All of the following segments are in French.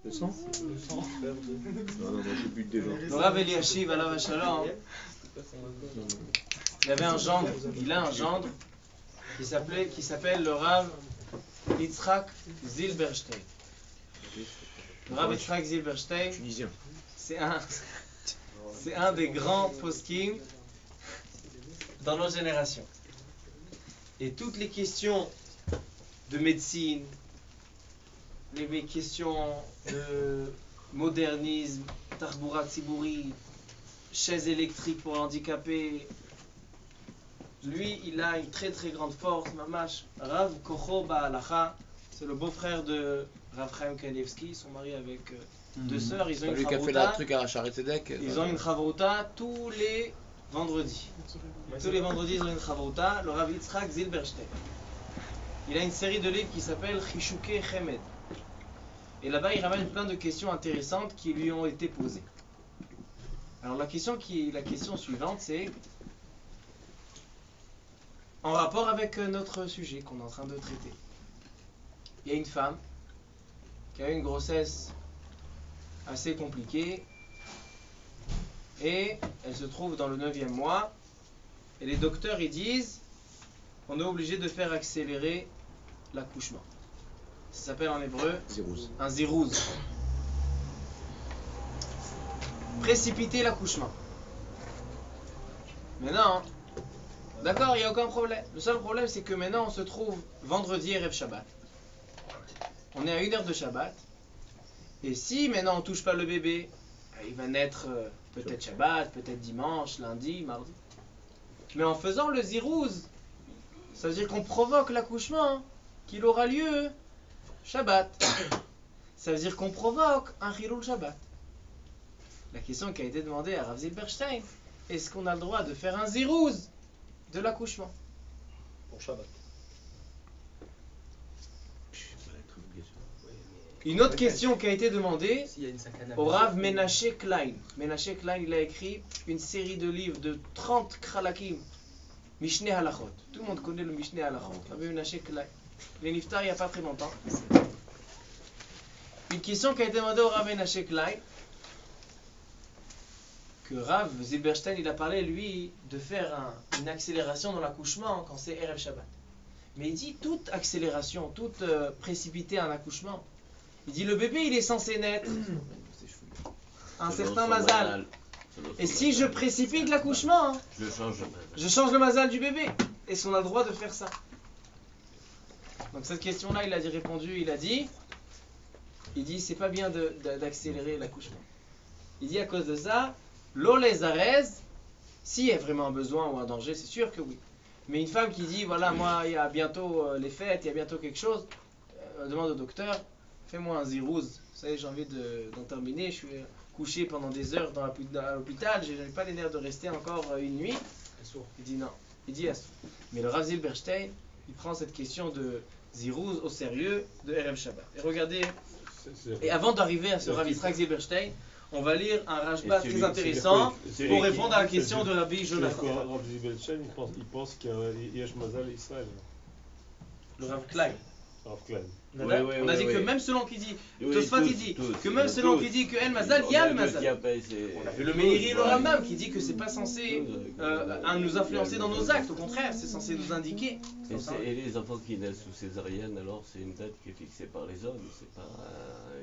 Le sang. Non, moi je bute déjà. Le Rav Eliashiv, alav shalom, il avait un gendre, il a un gendre qui s'appelle le Rav Yitzhak Zilberstein. Le Rav Yitzhak Zilberstein, Tunisien. c'est un des grands poskim dans nos générations. Et toutes les questions de médecine, les questions de modernisme, tarbura tsibouri, chaise électrique pour handicapés, lui, il a une très très grande force, mamash. Rav Kocho Ba'alacha, c'est le beau-frère de Rav Chaim Kanievski, ils sont mariés avec deux sœurs, ils ont une Lui qui a fait le truc à Sharet Tzedek. Ils ont une chavruta tous les vendredis. Tous les vendredis, ils ont une chavruta, le Rav Yitzhak Zilberstein. Il a une série de livres qui s'appelle Chishuke Chemed. Et là-bas, il ramène plein de questions intéressantes qui lui ont été posées. Alors la question suivante, c'est en rapport avec notre sujet qu'on est en train de traiter. Il y a une femme qui a eu une grossesse assez compliquée et elle se trouve dans le 9e mois et les docteurs ils disent qu'on est obligé de faire accélérer l'accouchement. Ça s'appelle en hébreu un zirouz. Précipiter l'accouchement. Maintenant, d'accord, il n'y a aucun problème. Le seul problème, c'est que maintenant, on se trouve vendredi Erev Shabbat. On est à 1 heure de Shabbat. Et si maintenant on ne touche pas le bébé, il va naître peut-être Shabbat, peut-être dimanche, lundi, mardi. Mais en faisant le zirouz, ça veut dire qu'on provoque l'accouchement qu'il aura lieu Shabbat. Ça veut dire qu'on provoque un Chilul Shabbat. La question qui a été demandée à Rav Zilberstein, est-ce qu'on a le droit de faire un zirouz de l'accouchement Pour Shabbat. Une autre question qui a été demandée au Rav Menashe Klein. Menashe Klein, il a écrit une série de livres de 30 kralakim, Mishneh Halachot. Tout le monde connaît le Mishneh Halachot. Rav Menashe Klein. Il est niftar il n'y a pas très longtemps. Une question qui a été demandée au Rav Menashe Klein, que Rav Zilberstein, il a parlé, lui, de faire une accélération dans l'accouchement quand c'est Erev Shabbat. Mais il dit toute accélération, toute précipiter un accouchement. Il dit le bébé il est censé naître un certain mazal. Et si je précipite l'accouchement, je change le mazal du bébé. Est-ce qu'on a le droit de faire ça? Donc cette question-là, il a répondu, il dit c'est pas bien d'accélérer l'accouchement. Il dit à cause de ça, l'eau les arrête, s'il y a vraiment un besoin ou un danger, c'est sûr que oui. Mais une femme qui dit voilà moi il y a bientôt les fêtes, il y a bientôt quelque chose, demande au docteur, fais-moi un zirouz. Vous savez, j'ai envie d'en terminer. Je suis couché pendant des heures dans l'hôpital. Je n'ai pas les nerfs de rester encore une nuit. Il dit non. Il dit assour. Mais le Rav Zilberstein, il prend cette question de zirouz au sérieux de Erev Shabbat. Et regardez. Et avant d'arriver à ce Rav Yitzhak Zilberstein, on va lire un rashba très intéressant pour répondre à la question de Rabbi Jonathan. Rav Zilberstein, il pense qu'il y a Yesh Mazal Israël. Le Rav Klein. Rav Klein. On a dit que même selon qui dit, Tosfat il dit que même selon qui dit que El Mazal, il y a le Mazal. On a vu le Meiri et le Rambam qui dit que c'est pas censé nous influencer dans nos actes, au contraire, c'est censé nous indiquer. Et les enfants qui naissent sous césarienne, alors c'est une date qui est fixée par les hommes, c'est pas,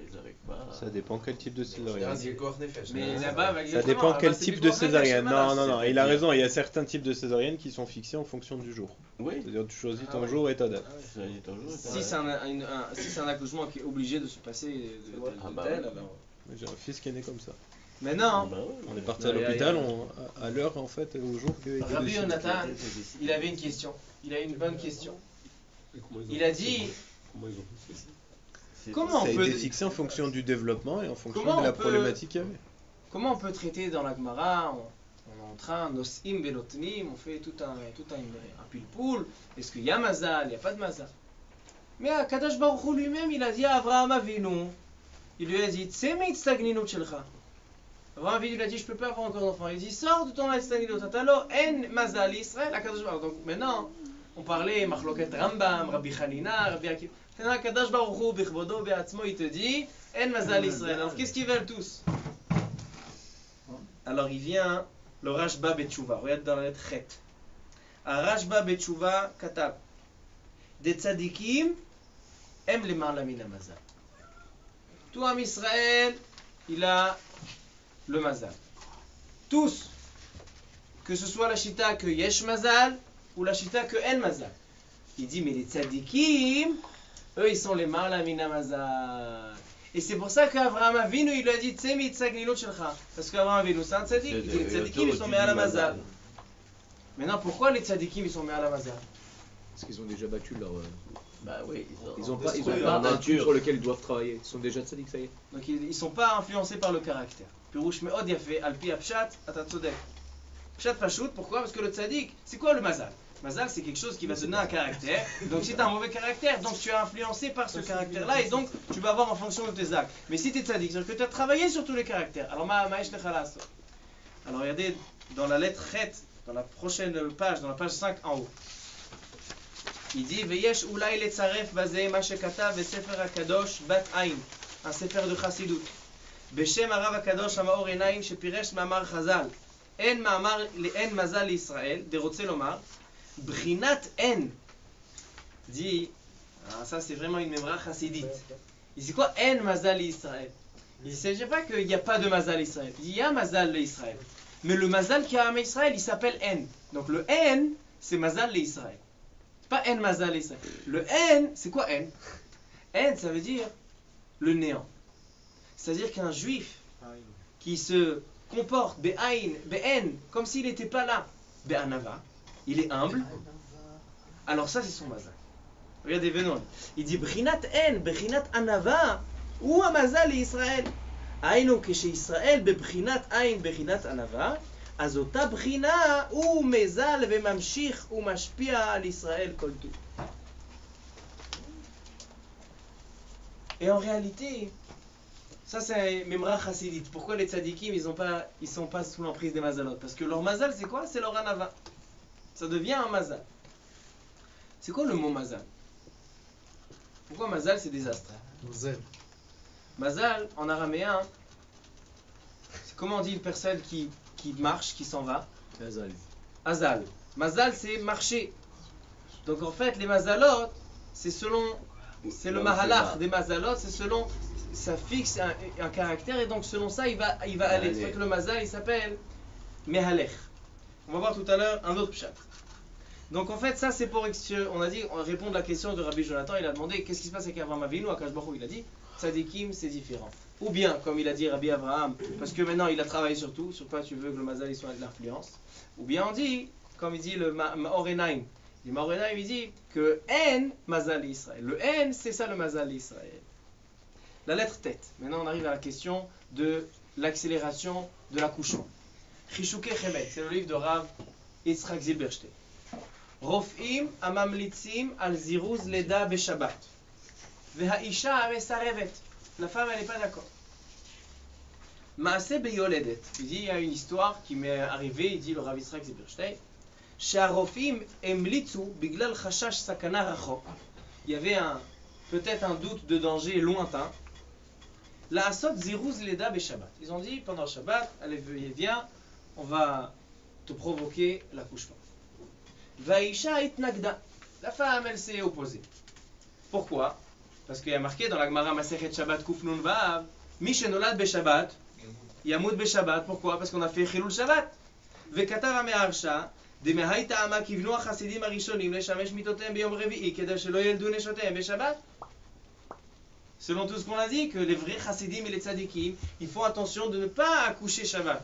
ils n'arrivent pas. Ça dépend quel type de césarienne. Mais là-bas, ça dépend quel type de césarienne. Non, il a raison, il y a certains types de césariennes qui sont fixés en fonction du jour. Oui. C'est-à-dire tu choisis ton jour et ta date. Si c'est un accouchement qui est obligé de se passer de tel, alors... J'ai un fils qui est né comme ça. Mais non, on est parti à l'hôpital à l'heure en fait, au jour que... Rabbi Jonathan, il avait une question. Il a une bonne question. Il a dit... Comment on peut... Ça a été fixé en fonction du développement et en fonction de la problématique qu'il y avait. Comment on peut traiter dans la Gemara, on est en train, nosim velotnim, on fait tout un pilpoul. Est-ce qu'il y a mazal, il n'y a pas de mazal? Mais Kadosh Baruch Hu lui-même, il a dit à Avraham Avinu, il lui a dit, Tsemi tzagninut shelcha. Avraham Avinu lui a dit, je ne peux pas avoir encore d'enfant. Il dit, sors de ton tzagninut, atalo en mazal Israël, Kadosh Baruch Hu. Donc maintenant, on parlait, Machloket Rambam, Rabbi Hanina, Rabbi Akiva. Kadosh Baruch Hu, bichvodo, be'atzmo, il te dit, En mazal Israël. Alors qu'est-ce qu'ils veulent tous? Alors il vient le Rashba Betchouva. Regarde dans la lettre Chet. Rashba Betchouva katab. Des tzadikim aiment les marlamina mazal. Tout Am Israël, il a le mazal. Tous. Que ce soit la chita que yesh mazal ou la chita que en mazal. Il dit mais les tzadikim, eux ils sont les marlamina mazal. Et c'est pour ça qu'Avraham Avinu il lui a dit tsemi tzagnilot shelcha. Parce qu'Avraham Avinu c'est un tzadik. Il dit les tzadikim ils sont mis à la mazal. Maintenant pourquoi les tzadikim ils sont mis à la mazal? Parce qu'ils ont déjà battu leur. Bah oui, Ils ont pas un truc sur lequel ils doivent travailler. Ils sont déjà tzaddik, ça y est. Donc ils ne sont pas influencés par le caractère. Pirouche me'od yafé, alpi apshat, atatzodek. Pshat pachout, pourquoi? Parce que le tzaddik, c'est quoi le mazal? Mazal, c'est quelque chose qui va te donner un caractère. Donc si tu as un mauvais caractère, donc tu es influencé par ce caractère-là et donc tu vas avoir en fonction de tes actes. Mais si tu es tzaddik, c'est-à-dire que tu as travaillé sur tous les caractères. Alors ma'esh lechalas. Alors regardez dans la lettre Chet, dans la prochaine page, dans la page 5 en haut. Il dit Veyesh ulai letzaref bazeh ma shekatav vesefer hakadosh bat ain, un sefer de chassidut. Beshem harav hakadosh hamaor enaim shepiresh mamar chazal. En mamar en mazal l'Israël, de rotze lomar, brinat en. Dit, ça c'est vraiment une mémoire chassidite. Il dit quoi en mazal l'Israël? Il ne s'agit pas qu'il n'y a pas de mazal l'Israël. Il y a mazal l'Israël. Mais le mazal qui a à Israël, il s'appelle en. Donc le en, c'est mazal l'Israël. Pas en mazal Israël. Le en, c'est quoi en? En, ça veut dire le néant. C'est-à-dire qu'un juif qui se comporte be'ain, be'en, comme s'il n'était pas là, be'anava, il est humble, alors ça c'est son mazal. Regardez, venons. Il dit brinat en, brinat anava, ou amazal Israël. Aïno que chez Israël, bebrinat ain, brinat anava. אז אותה בחינה הוא מזל וממשיך ומשפיע על ישראל כל טוב. Et en réalité, ça c'est un memra chassidite. Pourquoi les tzadikim ils sont pas sous l'emprise des mazalot? Parce que leur mazal c'est quoi? C'est leur anava. Ça devient un mazal. C'est quoi le mot mazal? Pourquoi mazal c'est désastre? Mazal en araméen, c'est comment on dit une personne qui marche, qui s'en va? Azal. Azal. Mazal, c'est marcher. Donc en fait, les mazalot, c'est le mahalach des mazalot, c'est selon, ça fixe un caractère et donc selon ça, il va aller. C'est vrai que le mazal, il s'appelle mehalech. On va voir tout à l'heure un autre pshat. Donc en fait, ça c'est pour, on a dit, on répond à la question de Rabbi Jonathan, il a demandé qu'est-ce qui se passe avec Avraham Avinu, Akash Baruch Hu, il a dit, tzadikim, c'est différent. Ou bien, comme il a dit Rabbi Abraham, parce que maintenant il a travaillé sur tout, sur quoi tu veux que le mazal soit de l'influence. Ou bien on dit, comme il dit le Maorenaim, le Maorenaim il dit que en mazal Israël. Le en c'est ça le mazal Israël. La lettre tête. Maintenant on arrive à la question de l'accélération de l'accouchement. Chishuke Chemet, c'est le livre de Rav Yitzhak Zilberstein. Rofim amamlitzim al ziruz leda beshabbat. Vehaisha amesarevet. La femme, elle n'est pas d'accord. Maaseh beyoledet. Il dit, il y a une histoire qui m'est arrivée, il dit le Rav Yitzhak Zilberstein. Sharofim emlitzu biglal chashash sakana rachok. Il y avait peut-être un doute de danger lointain. La asot ziruz leda beshabbat. Ils ont dit, pendant le Shabbat, allez, viens, on va te provoquer l'accouchement. Vaisha itnagda. La femme, elle s'est opposée. Pourquoi? Parce qu'il y a marqué dans la Gemara Masechet Shabbat Kuf Nun Vav, Mi shenolad beShabbat, Yamut beShabbat. Pourquoi? Parce qu'on a fait Chilul Shabbat. Vekatav Ameharsha, Demehai Ta'ama Kivnu HaChasidim HaRishonim Leshamesh Mitotem Beyom Revi'i, Kedem Shelo Yeldu Neshotem beShabbat. Selon tout ce qu'on a dit, que les vrais Chassidim et les Tzadikim, ils font attention de ne pas accoucher Shabbat.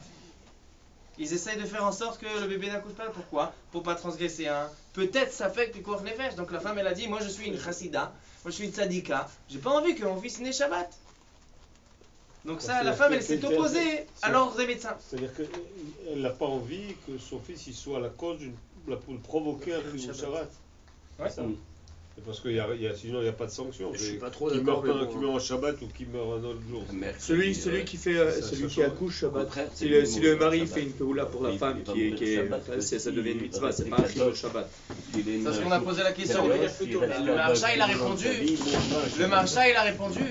Ils essayent de faire en sorte que le bébé n'accouche pas. Pourquoi? Pour pas transgresser un. Peut-être ça fait que Pikuach Nefesh. Donc la femme elle a dit, moi je suis une chassida, moi je suis une tzadika, j'ai pas envie que mon fils naisse Shabbat. Donc ça, la femme elle s'est opposée à l'ordre des médecins. C'est-à-dire qu'elle n'a pas envie que son fils il soit la cause pour le provoquer à Chilul Shabbat. Ouais. Ça. Parce que sinon il n'y a pas de sanction. Je suis pas trop qui d'accord. meurt en Shabbat ou qui meurt un autre jour. Celui qui accouche Shabbat, si le mari fait une peoula pour la femme ça devient une mitzvah, c'est pas un chilul Shabbat. C'est parce qu'on a posé la question. Le Maharsha il a répondu. Le Maharsha il a répondu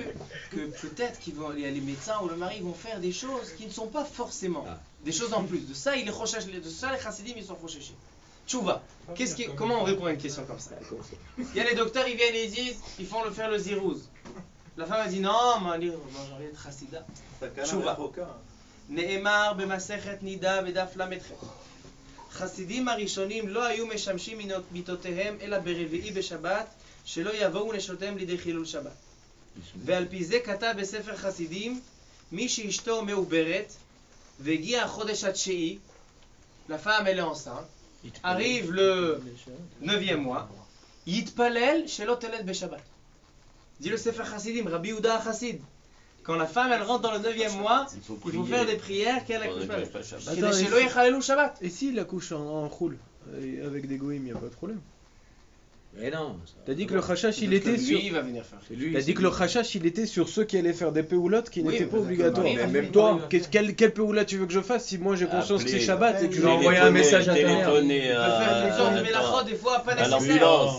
que peut-être les médecins ou le mari vont faire des choses qui ne sont pas forcément des choses en plus. De ça, les chassidim, ils sont chochés. Tchouva. Comment on répond à une question comme ça? Il y a les docteurs, ils viennent et ils disent, ils font faire le zirouz. La femme a dit non, mais j'ai envie d'être chassida. Tchouva. Ne'emar b'masechet nida b'daf lametchet. חסידים הראשונים לא היו משמשים מיטותיהם אלא ברביעי בשבת שלא יבואו נשותיהם לידי חילול שבת. ועל פי זה כתב בספר חסידים מי שאשתו מעוברת והגיע החודש התשיעי, la femme elle est enceinte, arrive le 9e mois, יתפלל שלא תלד בשבת. dit le ספר חסידים, רבי יהודה החסיד. Quand la femme elle rentre dans le 9e mois, il faut faire des prières qu'elle accouche pas. Et s'il accouche en khoul, avec des goïms, il n'y a pas de problème. Mais non. T'as dit que le chachash il était sur. Lui, il va venir faire. T'as dit que le chachash il était sur ceux qui allaient faire des péoulottes qui n'étaient pas obligatoires. Mais même toi, quel péoulat tu veux que je fasse si moi j'ai conscience que c'est Shabbat et que je vais envoyer un message à ta mère. Il peut faire des sortes de mélachot des fois pas nécessaires.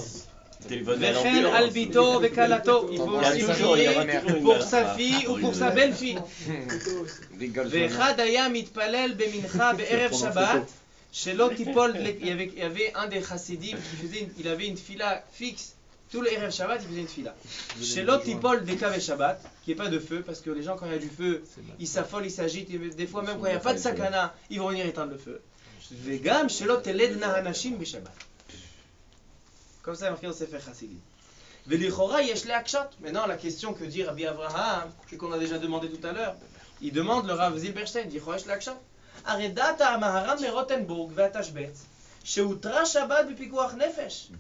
Vechel albito vekalato. Il faut aussi prier pour sa fille ou pour sa belle-fille. Vechad aya mitpalel bemincha be'erev Shabbat. Shelo tipol. Il y avait un des chassidim il avait une fila fixe. Tout le erev Shabbat, il faisait une fila. Shelo tipol dekav Shabbat, qui est pas de feu, parce que les gens quand il y a du feu, ils s'affolent, ils s'agitent. Et des fois même quand il n'y a pas de sakana, ils vont venir éteindre le feu. Vegam shelo teled nahanashim beShabbat. Comme ça, il marqué dans Sefer Chassidim. Velichora yesh le'akshat. Maintenant, la question que dit Rabbi Avraham, qu'on a déjà demandé tout à l'heure, il demande le Rav Zilberstein, dit Yesh le'akshat. Aredata amaharan merotenburg ve'atashbetz, she'utra Shabbat b'pikuach nefesh,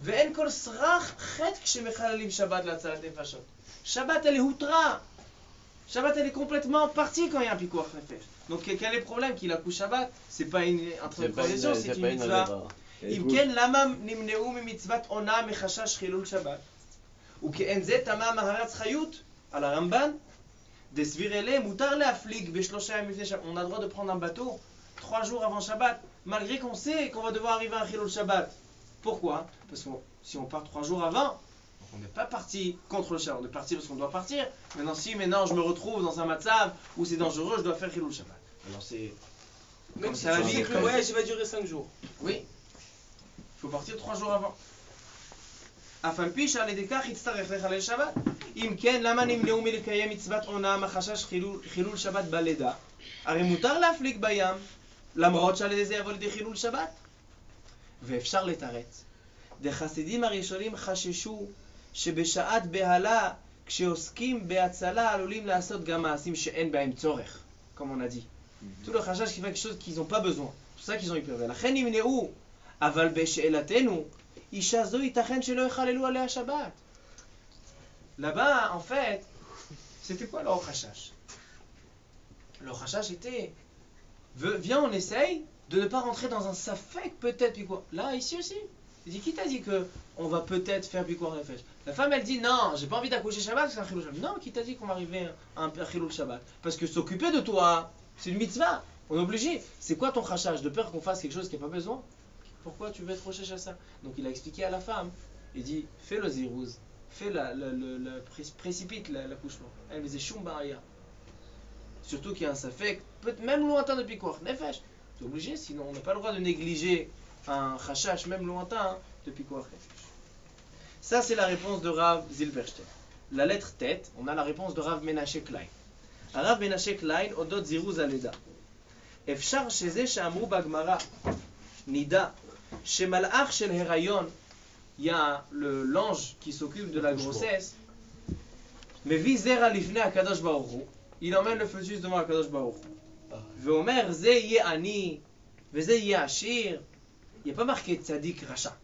ve'en kol srach chet k'shemechalalim Shabbat l'atzalat nefashot. Shabbat, elle est outra. Shabbat, elle est complètement partie quand il y a un pikuach nefesh. Donc, quel est le problème qu'il accouche Shabbat? C'est pas une introduction, c'est une mitzvah. אם כן, למה נמנעו ממצוות עונה מחשש חילול שבת? וכאין זה תמה מהרץ חיות על הרמב"ן, דסביר אלה, מותר להפליג בשלושה ימים לפני שבת. On a le droit de prendre un bateau 3 jours avant Shabbat, malgré qu'on sait qu'on va devoir arriver à un חילול Shabbat. Pourquoi? Parce que si on part 3 jours avant, on n'est pas parti contre le Shabbat, on est parti parce qu'on doit partir. Maintenant je me retrouve dans un matzav où c'est dangereux, je dois faire חילול Shabbat. Alors c'est... Même si tu sais que le voyage va durer 5 jours. Oui. Il faut partir 3 jours avant. אף על פי שעל ידי כך יצטרך לחלל שבת. אם כן, למה נמנעו מלקיים מצוות עונה מחשש חילול שבת בלידה? הרי מותר להפליג בים, למרות שעל ידי זה יבוא לידי חילול שבת. ואפשר לתרץ. דחסידים הראשונים חששו שבשעת בהלה, כשעוסקים בהצלה, עלולים לעשות גם מעשים שאין בהם צורך, comme on a dit. Tout le חשש qui fait quelque chose qu'ils n'ont pas besoin. C'est ça qu'ils ont eu peur. לכן נמנעו. אבל בשאלתנו, אישה זו ייתכן שלא יחללו עליה שבת. Là-bas, en fait, c'était quoi leur chachash? Leur chachash était, viens on essaye de ne pas rentrer dans un safek peut-être, puis quoi. Là, ici aussi. Il dit, qui t'a dit qu'on va peut-être faire Pikuach Nefesh? La femme, elle dit, non, j'ai pas envie d'accoucher Shabbat, c'est un Chilul Shabbat. Non, qui t'a dit qu'on va arriver à un Chilul Shabbat? Parce que s'occuper de toi, c'est une mitzvah. On est obligé. C'est quoi ton chachash? De peur qu'on fasse quelque chose qui n'a pas besoin? Pourquoi tu veux être recherché à ça? Donc il a expliqué à la femme, il dit, fais le zirouz, fais précipite l'accouchement. Elle faisait shumbaya. Surtout qu'il y a un safek, peut-être même lointain de Pikuach Nefesh. C'est obligé, sinon on n'a pas le droit de négliger un chachash, même lointain, de Pikuach Nefesh. Ça c'est la réponse de Rav Zilberstein. La lettre tête, on a la réponse de Rav Menashe Klein. Rav Menashe Klein, odot zirouz aleda. Efshar sheze she'amru bagmara, nida. Chez Malach, chez l'Herayon, il y a l'ange qui s'occupe de la grossesse. Mais Vizera Lifne Akadosh Baruch Hu, il emmène le fœtus devant Akadosh Baruch Hu. Veomer Ze Ye Ani, Veze Ye Ashir. Il n'y a pas marqué Tzadik Racha.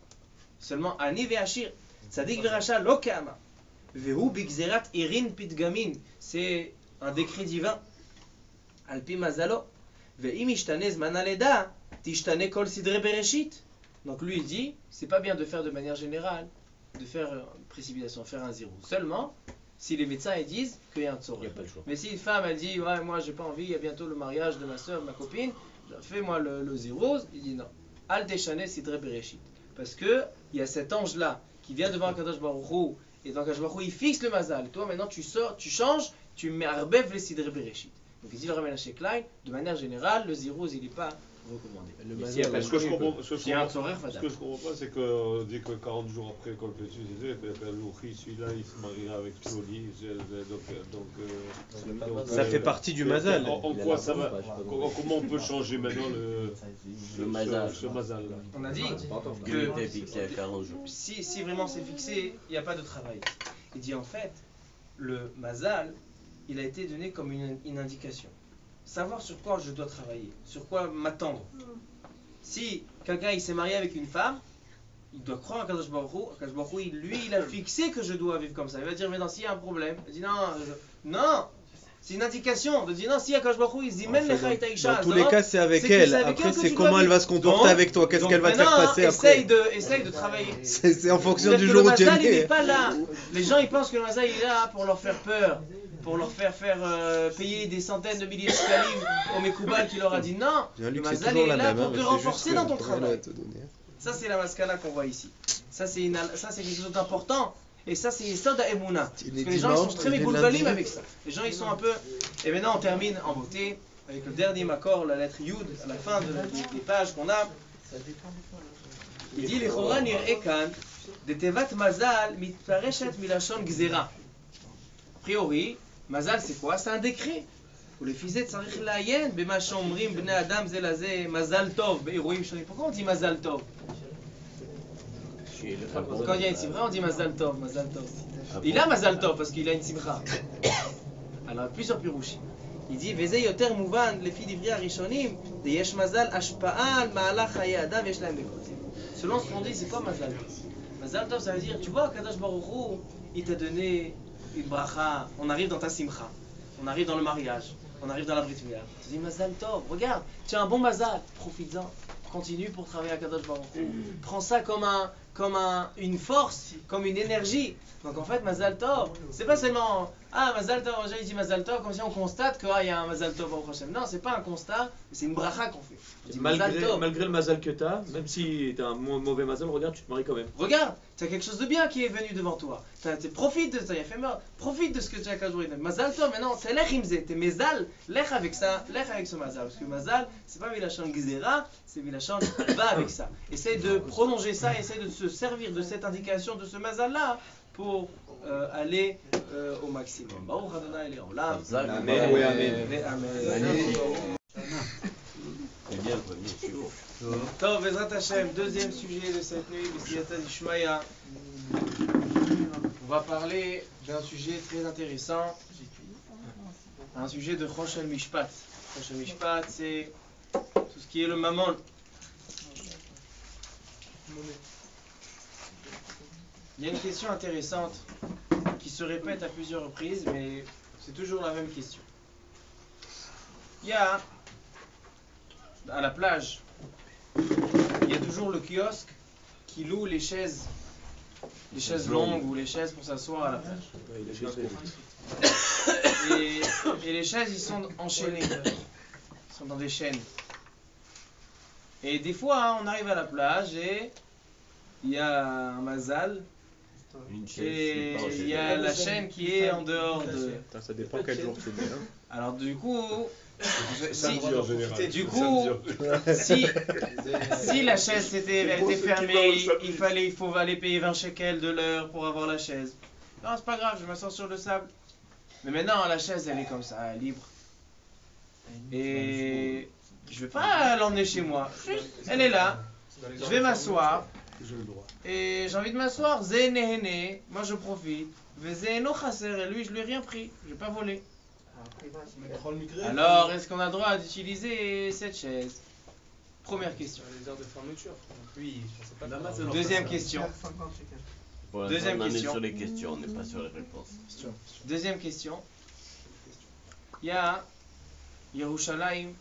Seulement Ani ve Ashir. Tzadik ve Racha lo ke'ama. Vehu Bigzerat Irin Pitgamin. C'est un décret divin. Alpi Mazalo. Ve'im Ishtane Zman Aleda, Tishtane Kol Sidre Bereshit. Donc lui il dit, c'est pas bien de faire de manière générale, de faire une précipitation, faire un zéro. Seulement, si les médecins ils disent qu'il y a un tzorah. Mais si une femme elle dit, ouais moi j'ai pas envie, il y a bientôt le mariage de ma soeur, de ma copine, fais-moi le zéro, il dit non. Al Teshane Sidre Bereshit. Parce que il y a cet ange là qui vient devant Kadosh Baruch Hu Et donc Akadosh Baruch Hu, il fixe le mazal. Et toi maintenant tu sors, tu changes, tu mets Arbev les Sidre Bereshit. Donc il dit le Rav Klein, de manière générale, le Zirouz il n'est pas recommandé. Le Ce que je comprends pas, c'est qu'on dit que 40 jours après l'école Pétus, celui-là il se mariera avec Floli. Ça fait partie du mazal. En quoi ça va? Comment on peut changer maintenant Le mazal. ce mazal-là? On a dit Il était fixé à 40 jours. si vraiment c'est fixé, il n'y a pas de travail. Il dit en fait, le mazal, il a été donné comme une indication. Savoir sur quoi je dois travailler, sur quoi m'attendre. Si quelqu'un il s'est marié avec une femme, il doit croire à Kadosh Baruch Hu. Kadosh Baruch Hu, lui, il a fixé que je dois vivre comme ça. Il va dire, mais non, s'il y a un problème, il dit non, c'est une indication. Il dit non, si Kadosh Baruch Hu, il se dit, même les Chaïtaïcha. Dans tous les cas, c'est avec elle. Après, c'est comment elle va se comporter avec toi, qu'est-ce qu'elle va te faire passer après. Essaye de travailler. C'est en fonction du jour où tu es né. Il n'est né. pas là. Les gens, ils pensent que le mazal, il est là pour leur faire peur, pour leur faire payer des centaines de milliers de shkalim au Mekoubal qui leur a dit non. Le mazal est là pour te renforcer dans ton travail. Ça, c'est la maskana qu'on voit ici. Ça, c'est quelque chose d'important. Et ça, c'est Yesod Ha'emunah. Parce que les gens, ils sont très Mekoubbalim avec ça. Les gens, ils sont un peu... Et maintenant, on termine en beauté avec le dernier makor, la lettre Yud, à la fin des pages qu'on a. Il dit, Lechora nir'e kan, de tevat mazal mitpareshet milashon gzera. A priori, mazal, c'est quoi? C'est un décret. ולפי זה צריך לעיין במה שאומרים בני אדם זה לזה מזל טוב באירועים שונים. Pourquoi on dit mazal tov? Quand il y a une simcha, on dit mazal tov, mazal tov. Il a mazal tov parce qu'il a une simcha. Alors, plusieurs pirouchim. Il dit, וזה יותר מובן לפי דברי הראשונים, יש מזל השפעה על מהלך חיי אדם ויש להם בכל. Selon ce qu'on dit, c'est quoi mazal tov? Mazal tov, ça veut dire, tu vois, Kadosh Baruch Hu, il t'a donné une bracha, on arrive dans ta simcha, on arrive dans le mariage. On arrive dans la Brit Mila. Tu dis Mazal Tov, regarde, tu as un bon mazal, profites-en, continue pour travailler à Kadosh Baruch Hu. Prends ça comme une force, comme une énergie. Donc en fait, Mazal Tov, c'est pas seulement Mazal Tov, j'ai dit Mazal Tov, comme si on constate qu'il y a un Mazal Tov au Hashem. Non, c'est pas un constat, c'est une bracha qu'on fait. Malgré le mazal que tu as, même si tu as un mauvais mazal, regarde, tu te maries quand même. Regarde, tu as quelque chose de bien qui est venu devant toi. Profite de ça, profite de ce que tu as qu'à jouer. Mazal Tov, maintenant, c'est lech imze, t'es mezal, lech avec ça, lech avec ce mazal. Parce que mazal, c'est pas milachon gzera, c'est milachon va avec ça. Essaye de prolonger ça, essaye de se servir de cette indication, de ce mazal-là, pour aller au maximum. Baruch Adonai Le'olam. Amen. Oui, amen. C'est bien le premier chiot. Tov, Bezrat Hashem, deuxième sujet de cette nuit, B'siyata Dishmaya. On va parler d'un sujet très intéressant, un sujet de Chosh Mishpat. Chosh Mishpat, c'est tout ce qui est le mammon. Il y a une question intéressante qui se répète à plusieurs reprises, mais c'est toujours la même question. Il y a à la plage, il y a toujours le kiosque qui loue les chaises longues ou les chaises pour s'asseoir à la plage. Et les chaises, ils sont enchaînées, ils sont dans des chaînes. Et des fois, on arrive à la plage et il y a un mazal. Et il y a la chaîne qui est en dehors de... Ça dépend quel jour c'est bien. Alors du coup, si la chaise était fermée, il faut aller payer 20 shekels de l'heure pour avoir la chaise. Non, c'est pas grave, je m'assois sur le sable. Mais maintenant, la chaise, elle est comme ça, elle est libre. Et je vais pas l'emmener chez moi. Elle est là, je vais m'asseoir. Et j'ai envie de m'asseoir. Zé nehene, moi je profite. Zé no chaser, et lui je lui ai rien pris, je n'ai pas volé. Alors est-ce qu'on a le droit d'utiliser cette chaise? Première question. Les heures de fermeture. Deuxième question. Deuxième on en est question. sur les questions, on n'est pas sur les réponses. Deuxième question. Il y a Yerushalayim,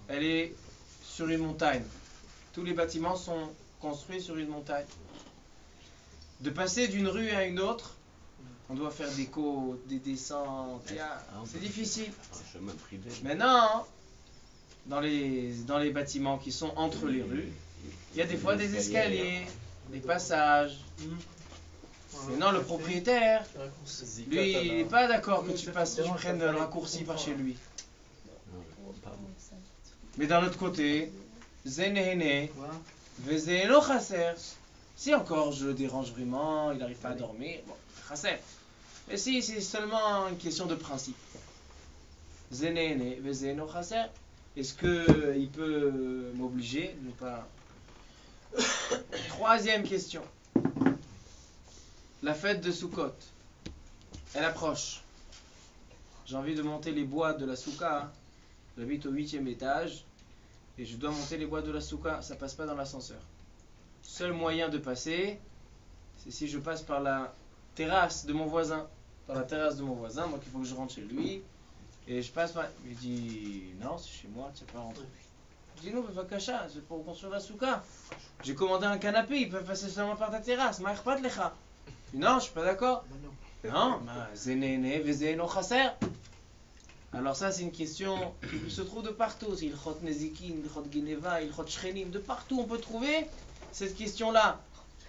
elle est sur une montagne. Tous les bâtiments sont construits sur une montagne. De passer d'une rue à une autre, on doit faire des côtes, des descentes, c'est difficile. Un chemin privé. Maintenant, dans les bâtiments qui sont entre les rues, il y a des fois des escaliers, des passages. Maintenant, le propriétaire, lui, il n'est pas d'accord que tu prennes le raccourci par chez lui. Mais d'un autre côté, Zenehene, Vezeno Chaser. Si encore je le dérange vraiment, il n'arrive pas à dormir, bon, Chaser. Mais si c'est seulement une question de principe. Zenehene, Vezeno Chaser. Est-ce qu'il peut m'obliger de ne pas. Troisième question. La fête de Sukkot. Elle approche. J'ai envie de monter les bois de la Souka. J'habite au 8e étage. Et je dois monter les bois de la Souka. Ça passe pas dans l'ascenseur. Seul moyen de passer, c'est si je passe par la terrasse de mon voisin. Par la terrasse de mon voisin, donc il faut que je rentre chez lui. Et je passe par. Il dit non, c'est chez moi, tu ne peux pas rentrer. Je dis non, mais Vakasha, c'est pour construire la Souka. J'ai commandé un canapé, ils peuvent passer seulement par ta terrasse. Ma'irpat lecha. Non, je suis pas d'accord. Non, Zenene, Vezeno Chaser. Alors ça, c'est une question qui se trouve de partout. Il chot Nezikin, il chot Geneva, il chot Shchenim. De partout, on peut trouver cette question-là.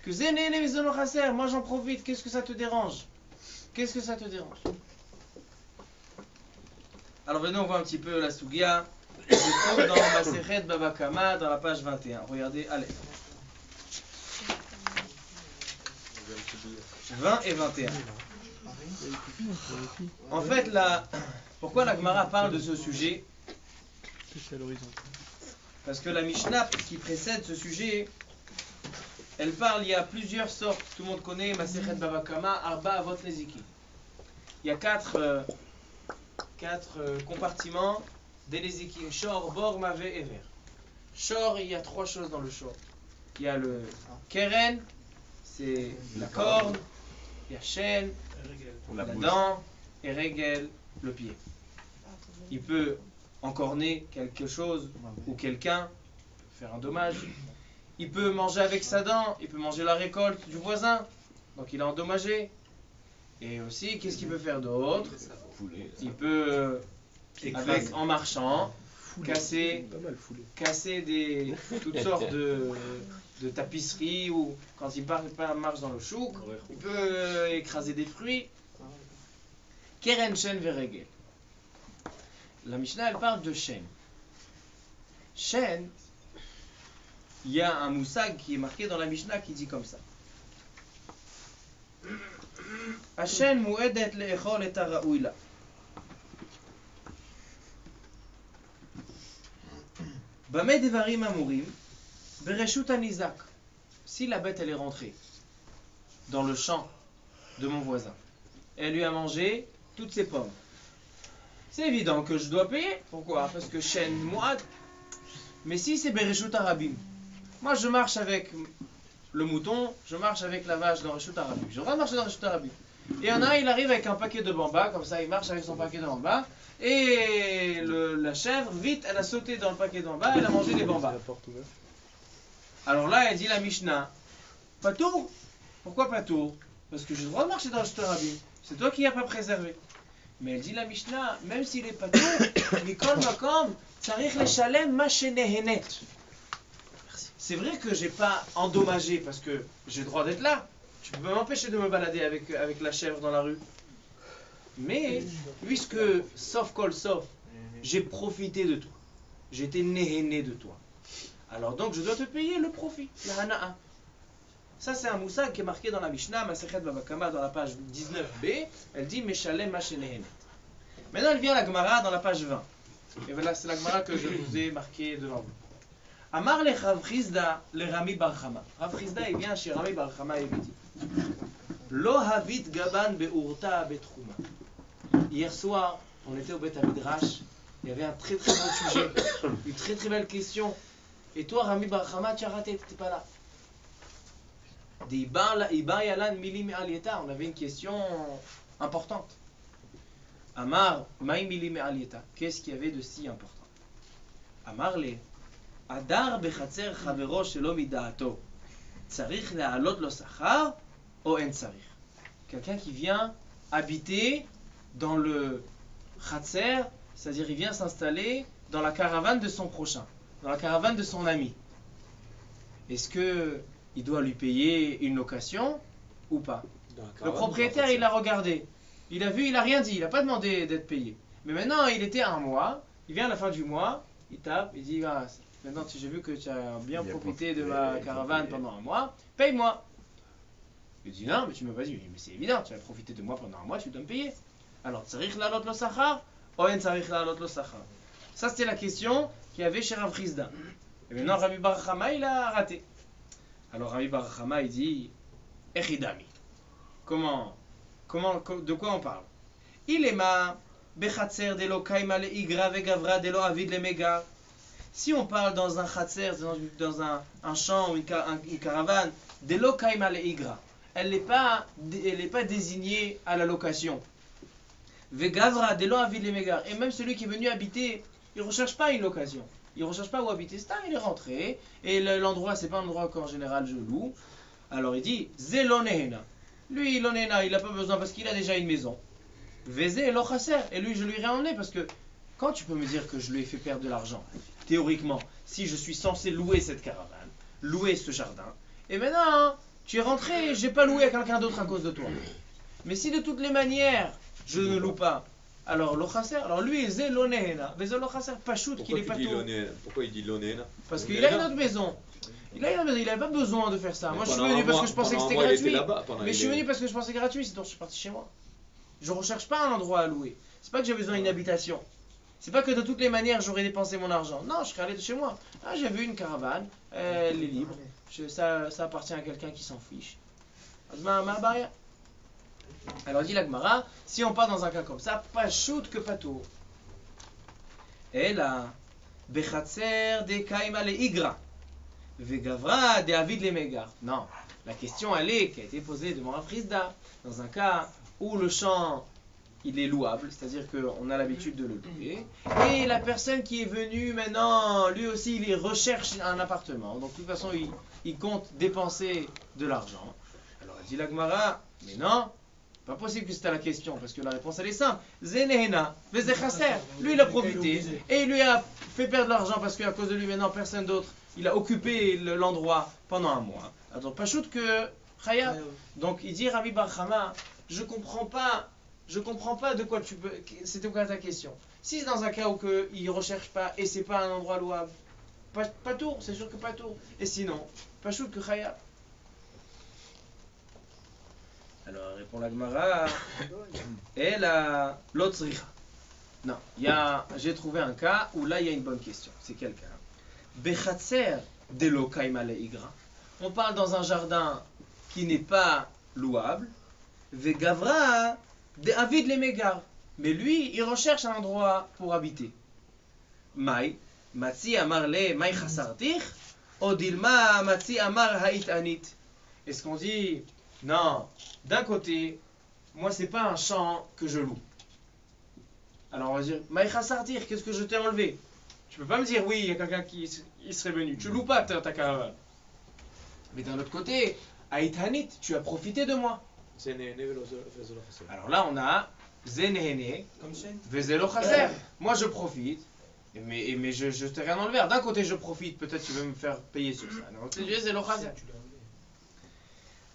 Que Zenene, Vezeno Chaser, moi j'en profite. Qu'est-ce que ça te dérange? Qu'est-ce que ça te dérange? Alors maintenant, on voit un petit peu la Sugia. Je trouve dans Masechet Baba Kama, dans la page 21. Regardez, allez. 20 et 21. En fait, pourquoi la Gemara parle de ce sujet? Parce que la Mishnah qui précède ce sujet, elle parle, il y a plusieurs sortes. Tout le monde connaît Masechet Baba Kama, Arba Avot Neziki. Il y a quatre compartiments des Nezikim. Shor, Bor, Mavé et Ver. Shor, il y a trois choses dans le Shor. Il y a le Keren, c'est la corne. Il y a Shen, la dent, et Regel, le pied. Il peut encorner quelque chose ou quelqu'un, faire un dommage. Il peut manger avec sa dent, il peut manger la récolte du voisin, donc il a endommagé. Et aussi, qu'est-ce qu'il peut faire d'autre? Il peut, en marchant, casser toutes sortes de tapisseries, ou quand il marche dans le chouk, il peut écraser des fruits. Keren, Shen, Veregel. La Mishnah, elle parle de Shen. Shen, il y a un moussag qui est marqué dans la Mishnah qui dit comme ça. Hashen mu'edet le'echol et ha'ra'ui la. Bameh devarim amurim bereshut hanizak. Si la bête elle est rentrée dans le champ de mon voisin, elle lui a mangé toutes ses pommes, c'est évident que je dois payer. Pourquoi? Parce que Shen mu'ad. Mais si c'est bereshut harabim, moi je marche avec le mouton, je marche avec la vache dans Reshut Harabim. Je dois marcher dans Reshut Harabim. Et il y en a un, il arrive avec un paquet de bambas, comme ça il marche avec son paquet de bambas, et la chèvre, vite, elle a sauté dans le paquet de bambas, elle a mangé les bambas. Alors là, elle dit la Mishnah, pas tour. Pourquoi pas tour? Parce que j'ai le droit de marcher dans Reshut Harabim. C'est toi qui n'as pas préservé. Mais elle dit la Mishnah, même s'il est pas tour, Mikol Makom, Tzarich Leshalem Ma Shenehenet. C'est vrai que j'ai pas endommagé parce que j'ai le droit d'être là. Tu peux pas m'empêcher de me balader avec la chèvre dans la rue. Mais, puisque, sauf kol sauf, j'ai profité de toi. J'étais néhéné de toi. Alors donc, je dois te payer le profit, la hana'a. Ça, c'est un moussag qui est marqué dans la Mishnah, Masechet Baba Kama, dans la page 19b. Elle dit Meshalem Mashenehenet. Maintenant, elle vient à la Gemara dans la page 20. Et voilà, c'est la Gemara que je vous ai marquée devant vous. Amar le Rav Chizda le Rami Bar Chama. Rav Chizda, il vient chez Rami Bar Chama et lui dit Lo havit gaban be'urta be'tchuma. Hier soir, on était au Beth Midrash. Il y avait un très très beau sujet, une très très belle question. Et toi, Rami Bar Chama, tu as raté, tu n'étais pas là. On avait une question importante. Amar, maï mili me'alieta. Qu'est-ce qu'il y avait de si important? Amar le Adar bechatzer chavero shelo mida'ato. Tzarich le'alot lo sachar o en tzarich. Quelqu'un qui vient habiter dans le chatzer, c'est-à-dire il vient s'installer dans la caravane de son prochain, dans la caravane de son ami. Est-ce que il doit lui payer une location ou pas? Le propriétaire, il l'a regardé. Il a vu, il a rien dit, il n'a pas demandé d'être payé. Mais maintenant, il était un mois, il vient à la fin du mois, il tape, il dit ah, maintenant j'ai vu que tu as bien profité de ma caravane pendant un mois, paye-moi. Il dit non, mais tu m'as pas dit. Mais c'est évident, tu as profité de moi pendant un mois, tu dois me payer. Alors, tsarich la'alot lo sachar, ou en tsarich la'alot lo sachar. Ça, c'était la question qu'il y avait chez Rav Chizda. Et maintenant, Rabbi Bar Chama, il a raté. Alors, Rabbi Bar Chama, il dit Echidami. De quoi on parle? Il est ma bechatzer de lo kaima le igra ve gavra de lo avid le mega. Si on parle dans un chatzer, dans un champ ou une caravane, de lo kaima le igra, elle n'est pas désignée à la location. Ve gavra de lo avid le mega. Et même celui qui est venu habiter, il ne recherche pas une location. Il ne recherche pas où habiter. C'est il est rentré. Et l'endroit, c'est pas un endroit qu'en général je loue. Alors il dit zelonehena. Lui, l'onena, il n'a pas besoin parce qu'il a déjà une maison. Vezé lo chaser. Et lui, je lui ai emmené parce que quand tu peux me dire que je lui ai fait perdre de l'argent, théoriquement, si je suis censé louer cette caravane, louer ce jardin, et maintenant, tu es rentré et je n'ai pas loué à quelqu'un d'autre à cause de toi. Mais si de toutes les manières, je ne loue pas, alors lo chaser, alors lui, zé lonehena, vezé lo chaser, pas shoot qu'il est pas tout. Pourquoi il dit lonehena? Parce qu'il a une autre maison. Il n'avait pas besoin de faire ça. Moi, je suis venu parce que je pensais que c'était gratuit. Mais je suis venu parce que je pensais que c'était gratuit, sinon je suis parti chez moi. Je ne recherche pas un endroit à louer. C'est pas que j'ai besoin d'une habitation. C'est pas que de toutes les manières j'aurais dépensé mon argent. Non, je serais allé de chez moi. Ah, j'ai vu une caravane, elle est libre. Ça appartient à quelqu'un qui s'en fiche. Alors dit l'Agmara, si on part dans un cas comme ça, pas shoot que pas tout. Et là, bechatzer de kaima le igra. Vegavra de avid le megar. Non, la question elle est qui a été posée devant Rav Chizda dans un cas où le champ il est louable, c'est-à-dire qu'on a l'habitude de le louer, et la personne qui est venue maintenant, lui aussi il recherche un appartement, donc de toute façon il compte dépenser de l'argent. Alors elle dit la Gemara, mais non, pas possible que c'était la question, parce que la réponse elle est simple. Zenehena, vezechaser. Lui il a profité et il lui a fait perdre de l'argent parce qu'à cause de lui maintenant personne d'autre. Il a occupé l'endroit pendant un mois. Alors, pas shoot que Chaya. Donc, il dit Rabbi Bar Chama, je comprends pas de quoi tu peux. C'était quoi ta question? Si c'est dans un cas où il ne recherche pas et c'est pas un endroit louable, pas tour, c'est sûr que pas tour. Et sinon, pas shoot que Chaya. Alors, répond la Gemara. Et la l'autzricha. Non, j'ai trouvé un cas où là il y a une bonne question. C'est quel cas? Bechatzer de lo kaima le igra. On parle dans un jardin qui n'est pas louable. Vegavra de avid le megar. Mais lui, il recherche un endroit pour habiter. Mai, matzi amar le mai chasartich, odilma matzi amar hait anit. Est-ce qu'on dit, non, d'un côté, moi c'est pas un champ que je loue. Alors on va dire, mai chasartich, qu'est-ce que je t'ai enlevé? Tu peux pas me dire, oui, il y a quelqu'un qui serait venu. Tu loues pas ta caravane. Mais d'un autre côté, Aïtanit, tu as profité de moi. Alors là, on a Zenehene, Vezelo Chaser. Moi, je profite, mais je t'ai rien enlevé. D'un côté, je profite, peut-être tu veux me faire payer sur ça. D'un autre côté, Vezelo Chaser.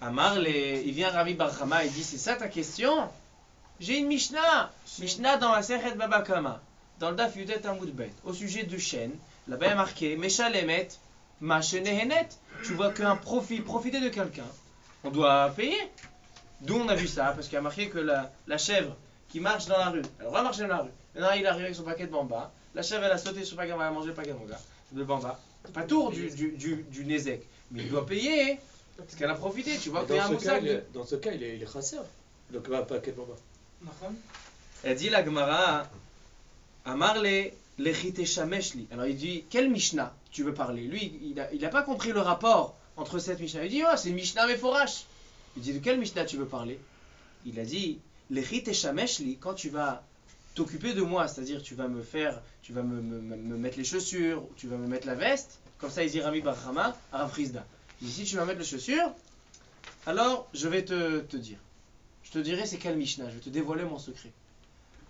Amar, il vient Rabbi Bar Chama, il dit, c'est ça ta question? J'ai une Mishnah. Mishnah dans la Sechet Baba Kama. Dans le Daf Yudet Amud Bet, au sujet du chêne, là-bas il y a marqué Meshalemet, Machenehenet. Tu vois qu'un profiter de quelqu'un, on doit payer. D'où on a vu ça, parce qu'il y a marqué que la chèvre qui marche dans la rue, elle va marcher dans la rue. Maintenant il arrive avec son paquet de bamba, la chèvre elle a sauté sur le paquet, elle va manger le paquet de bamba. C'est pas tour du Nézek, mais il doit payer, parce qu'elle a profité. Tu vois qu'il y a un moussag. Dans ce cas, il est chasser, donc il va pas paquet de bamba. Elle dit la Gemara. Amarle lechite shameshli. Alors il dit, quelle Mishnah tu veux parler? Lui, il n'a pas compris le rapport entre cette Mishnah. Il dit, oh, c'est une Mishnah méforache. Il dit, de quelle Mishnah tu veux parler? Il a dit, lechite shameshli, quand tu vas t'occuper de moi, c'est-à-dire tu vas me mettre les chaussures, tu vas me mettre la veste, comme ça il dit Rabbi Bar Chama à Rav Chizda. Il dit, si tu vas mettre les chaussures, alors je vais te dire. Je te dirai c'est quelle Mishnah, je vais te dévoiler mon secret.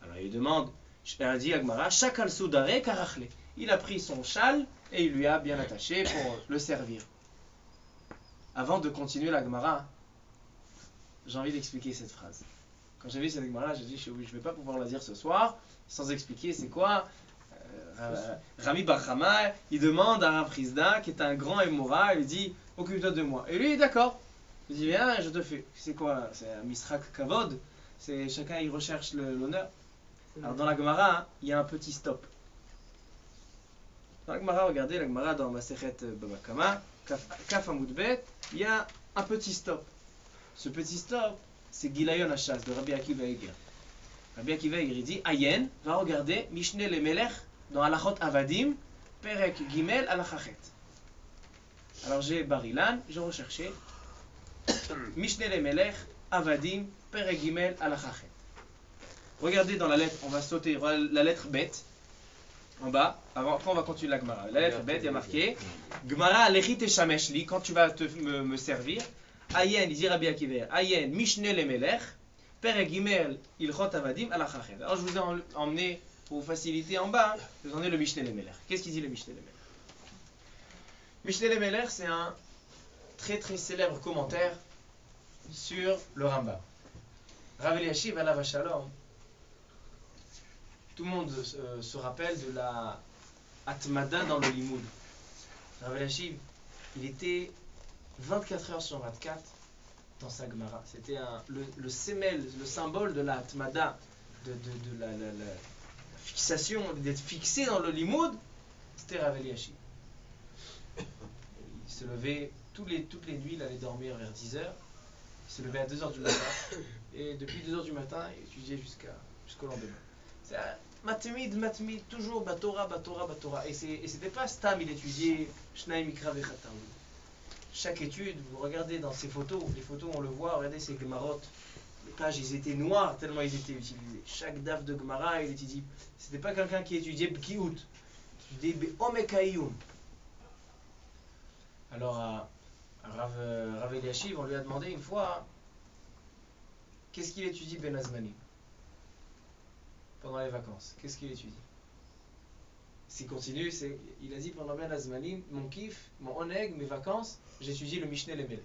Alors il demande, elle dit Agmara, Shakal Soudare Karachle. Il a pris son châle et il lui a bien attaché pour le servir. Avant de continuer l'Agmara, j'ai envie d'expliquer cette phrase. Quand j'ai vu cette Gemara, j'ai dit je ne vais pas pouvoir la dire ce soir sans expliquer c'est quoi. Rami Bar Chama, il demande à un Prisda qui est un grand Emoura, il dit occupe-toi de moi. Et lui, d'accord. Il dit viens, je te fais. C'est quoi? C'est un Misrak Kavod. C'est chacun il recherche l'honneur. Alors dans la Gemara, hein, il y a un petit stop. Dans la Gemara, regardez la Gemara dans Masechet Baba Kama, Kaf Amud Bet, il y a un petit stop. Ce petit stop, c'est Gilayon Hachaz de Rabbi Akiva Eger. Rabbi Akiva Eger, il dit Ayen, va regarder Mishneh le Melech dans Halachot Avadim, Perek Gimel Alachachet. Alors j'ai Barilan, j'ai recherché Mishneh le Melech, Avadim, Perek Gimel Alachachet. Regardez dans la lettre, on va sauter la lettre Bet en bas. Après on va continuer la Gemara. La lettre Bet, il y a marqué Gemara Lechit et Shameshli, quand tu vas me servir. Ayen, il dit Rabbi Akiva, Ayen, Mishneh le Melech, Perek Gimel Ilchot Avadim Alachachet. Alors je vous ai emmené pour vous faciliter en bas, je vous en ai le Mishneh le Melech. Qu'est-ce qu'il dit le Mishneh le Melech? Mishneh le Melech, c'est un très très célèbre commentaire sur le Rambam. Rav Eliashiv alav shalom. Tout le monde se rappelle de la Atmada dans le Limoud. Rav Eliashiv, il était 24 heures sur 24 dans sa Gemara. C'était le sémel, le symbole de la Atmada, de la fixation, d'être fixé dans le Limoud. C'était Rav Eliashiv. Il se levait toutes les nuits, il allait dormir vers 10 heures. Il se levait à 2 heures du matin. Et depuis 2 heures du matin, il étudiait jusqu'au lendemain. C'est matmid, toujours Batora. Et c'était pas Stam, il étudiait Shnaim Mikra Vechatam. Chaque étude, vous regardez dans ces photos, les photos on le voit, regardez ces Gemarot. Les pages, ils étaient noirs tellement ils étaient utilisés. Chaque daf de Gemara, il étudiait. C'était pas quelqu'un qui étudiait Bkiout. Il étudiait Be'omekayum. Alors, Rav Eliashiv, on lui a demandé une fois qu'est-ce qu'il étudie Ben Azmanim pendant les vacances. Qu'est-ce qu'il étudie? S'il continue, il a dit pendant Ben Azmanim, mon kiff, mon oneg, mes vacances, j'étudie le Mishneh le Melech.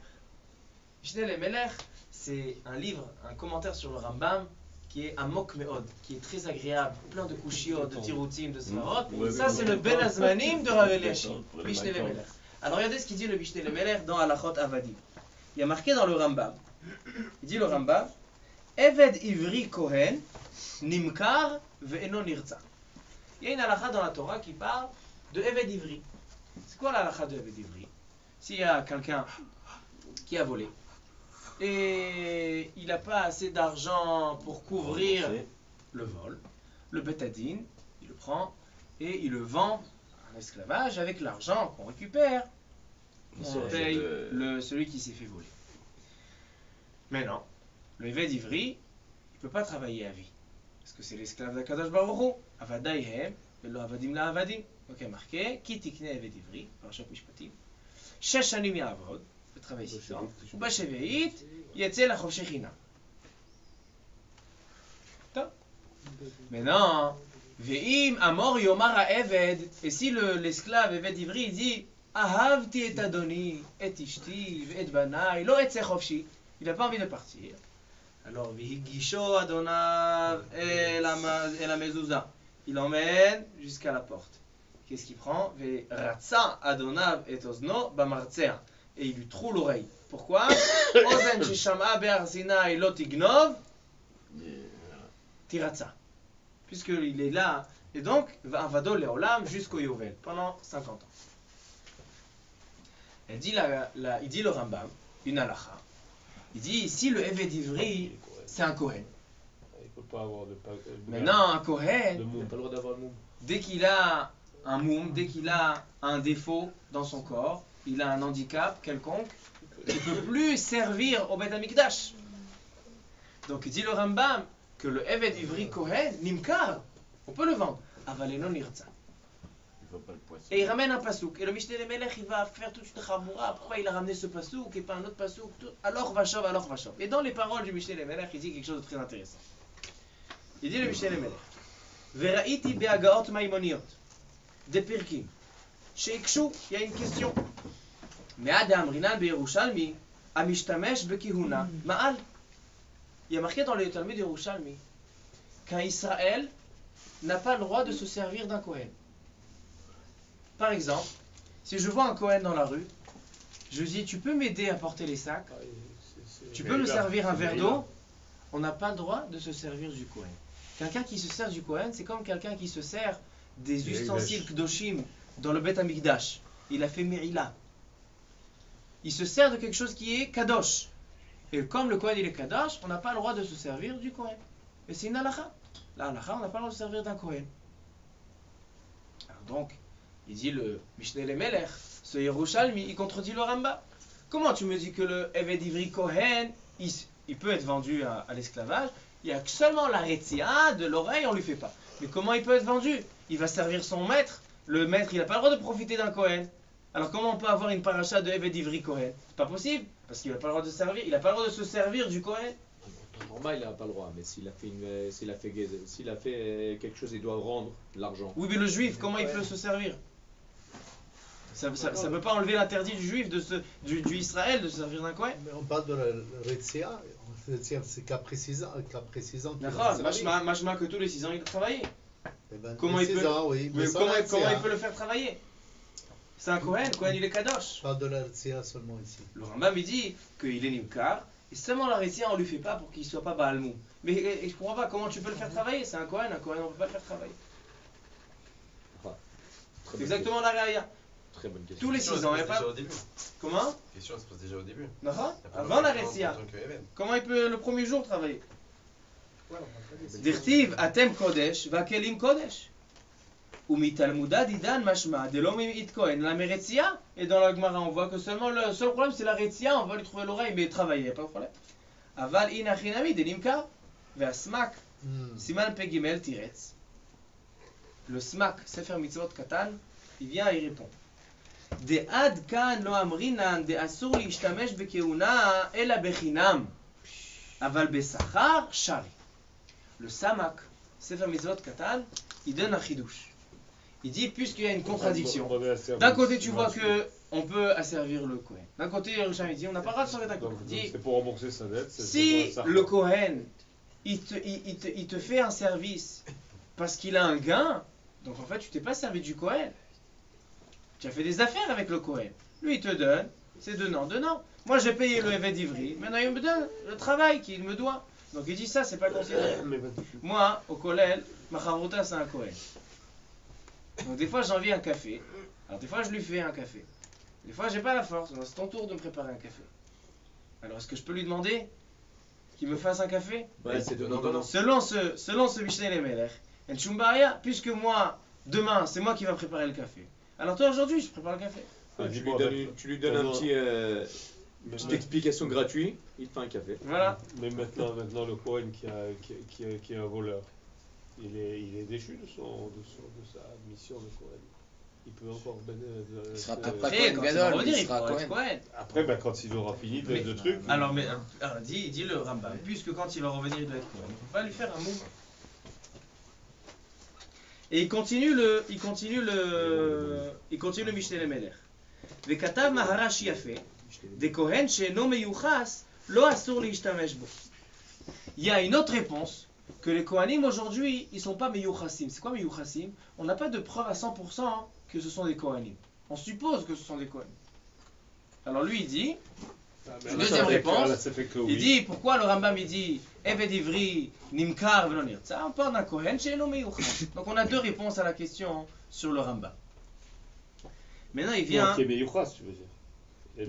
Mishneh le Melech, c'est un livre, un commentaire sur le Rambam qui est Amok Meod, qui est très agréable, plein de kushiot, de tiroutim, de svarot. Ça, c'est le Ben Azmanim de Rav Eliashiv, Mishneh le Melech. Alors regardez ce qu'il dit le Mishneh le Melech dans Halachot Avadim. Il y a marqué dans le Rambam. Il dit le Rambam, Eved Ivri Kohen, Nimkar ve'eno nirtza. Il y a une halakha dans la Torah qui parle de Eved Ivri. C'est quoi la halakha de Eved Ivri? S'il y a quelqu'un qui a volé et il n'a pas assez d'argent pour couvrir le vol, le Betadine, il le prend et il le vend en esclavage avec l'argent qu'on récupère. On paye celui qui s'est fait voler. Mais non, le Eved Ivri, il ne peut pas travailler à vie. Parce que c'est l'esclave d'Akadosh Baruch Hu. Avadaihem, velo avadim la avadim. Ok, marqué, ki tikne Eved Ivri, parashat Mishpatim. 6 shanim ya'avod, il peut travailler 6 ans. Ubasheve'it, yetze la chofshei chinam. Maintenant, ve'im amor yomar ha'eved, et si l'esclave Eved Ivri dit, ahavti et adoni, et ishti, et banai, lo etze chofshi, il n'a pas envie de partir. Alors, Vihigisho Adonav et la mezouza. Il emmène jusqu'à la porte. Qu'est-ce qu'il prend? Ratsa Adonav et Ozno Bamartsea. Et il lui troue l'oreille. Pourquoi? Ozen Shishama Be'ar Sinai Lo Tignov Tiratsa. Puisqu'il est là. Et donc, Vado Leolam jusqu'au Yovel. Pendant 50 ans. Il dit le Rambam, une halakha. Il dit, si le Eved Ivri, c'est un Kohen. Il peut pas avoir de maintenant, un Kohen, il n'a pas le droit d'avoir le moum. Dès qu'il a un moum, dès qu'il a un défaut dans son corps, il a un handicap quelconque, il ne peut plus servir au Beth Amikdash. Donc il dit le Rambam que le Eved Ivri Kohen, Nimkar, on peut le vendre. Avaleno Nirtza. Et il ramène un pasouk. Et le Mishneh le Melech, il va faire toute une chamoura. Pourquoi il a ramené ce pasouk et pas un autre pasouk? Alors vachov. Et dans les paroles du Mishneh le Melech, il dit quelque chose de très intéressant. Il dit le Mishneh le Melech, Veraiti be'agaot maimoniot, des pirkim, she'ikshu, il y a une question. Me'ad amrinan be'Yerushalmi, amishtamesh bekihuna, ma'al. il y a marqué dans le Talmud Yerushalmi qu'un Israël n'a pas le droit de se servir d'un Kohen. Par exemple, si je vois un Kohen dans la rue, je dis tu peux m'aider à porter les sacs, tu peux me servir un verre d'eau, on n'a pas le droit de se servir du Kohen. Quelqu'un qui se sert du Kohen, c'est comme quelqu'un qui se sert des ustensiles Kdoshim dans le Beth Amikdash. Il a fait Merila. Il se sert de quelque chose qui est Kadosh. Et comme le Kohen il est Kadosh, on n'a pas le droit de se servir du Kohen. Et c'est une halakha. La halakha, on n'a pas le droit de se servir d'un Kohen. Alors donc, il dit le Mishneh Lemelech, ce Yerushalmi, il contredit le Ramba. Comment tu me dis que le Eved Ivri Kohen, il peut être vendu à l'esclavage? Il y a que seulement la Retzia de l'oreille, on ne lui fait pas. Mais comment il peut être vendu? Il va servir son maître. Le maître, il n'a pas le droit de profiter d'un Kohen. Alors comment on peut avoir une paracha de Eved Ivri Kohen? C'est pas possible, parce qu'il n'a pas le droit de servir. Il n'a pas le droit de se servir du Kohen. Normal, il n'a pas le droit, mais s'il a fait quelque chose, il doit rendre l'argent. Oui, mais le juif, comment il peut se servir? Ça ne peut pas enlever l'interdit du juif, du Israël, de se servir d'un Kohen. Mais on parle de la Retzia, c'est qu'à précisant. D'accord, machma que tous les 6 ans il doit travailler. Eh ben, Comment il peut, oui, mais comment il peut le faire travailler? C'est un Kohen, il est Kadosh. On parle de la Retzia seulement ici. Le Rambam il dit qu'il est Nimkar, et seulement la Retzia on ne lui fait pas pour qu'il ne soit pas Baalmou. Mais je ne comprends pas comment tu peux le faire travailler, c'est un Kohen on ne peut pas le faire travailler. C'est exactement la Raya. Très bonne question. Tous les 6 ans, il n'y a pas. Comment? La question se pose déjà au début. Avant la Retzia. Comment il peut le premier jour travailler? Dirtiv atem kodesh vakelim kodesh. Umitalmuda didan mashma delom it kohen la meretzia. Et dans la Gemara on voit que seulement le seul problème c'est la retzia, on va lui trouver l'oreille mais travailler, pas de problème. Aval inachinami delimka ve'asmak siman pegimel tiretz. Le smak sefer mitzvot katan, il vient et il répond. De ad kan lo amrinan de asur lishtamesh bekeuna ela bechinam aval besachar shari. Le Samak, Sefer Mitzvot Katan, il donne un chidouche. Il dit, puisqu'il y a une contradiction, d'un côté tu vois que on peut asservir le Kohen. D'un côté, Yerushalmi dit, on n'a pas le droit de servir d'un Kohen. C'est pour rembourser sa dette. Si le Kohen, il te fait un service parce qu'il a un gain, donc en fait tu t'es pas servi du Kohen. Tu as fait des affaires avec le Kohen. Lui il te donne, c'est donnant. Moi j'ai payé le Eved Ivri, maintenant il me donne le travail qu'il me doit. Donc il dit ça, c'est pas considéré. Moi, au Kollel, ma chavruta c'est un Kohen. Donc des fois j'ai envie d'un café. Alors des fois je lui fais un café. Des fois j'ai pas la force. Donc c'est ton tour de me préparer un café. Alors est-ce que je peux lui demander qu'il me fasse un café? Ouais, c'est donnant. Selon ce Mishneh Lemelech, en Shumbaria, puisque moi, demain, c'est moi qui va préparer le café. Alors toi aujourd'hui, je prépare le café. Tu lui donnes petite explication gratuite, il te fait un café. Voilà. Mais maintenant le Kohen qui est un voleur, il est déchu de sa mission de Kohen. Il peut encore il sera peut-être pas Kohen Gadol, il sera Kohen. Après, quand il aura fini de trucs. Alors, dit le Rambam, puisque quand il va revenir, il doit être Kohen. On ne peut pas lui faire un mot. Et il continue le Mishneh Lemelech. Vekatav Maharash Yafeh. Des Kohen she'eno meyuchas lo asur lishtamesh bo. Il y a une autre réponse que les Kohanim aujourd'hui ils sont pas meyuchasim. C'est quoi meyuchasim? On n'a pas de preuve à 100% que ce sont des Kohanim. On suppose que ce sont des Kohanim. Alors lui il dit, deuxième réponse, il dit pourquoi le Rambam il dit Eved Ivri nimkar velo nirtza. On parle d'un Kohen she'eno meyuchas. Donc on a deux réponses à la question sur le Rambam. Maintenant il vient. Qui est meyuchas, tu veux dire?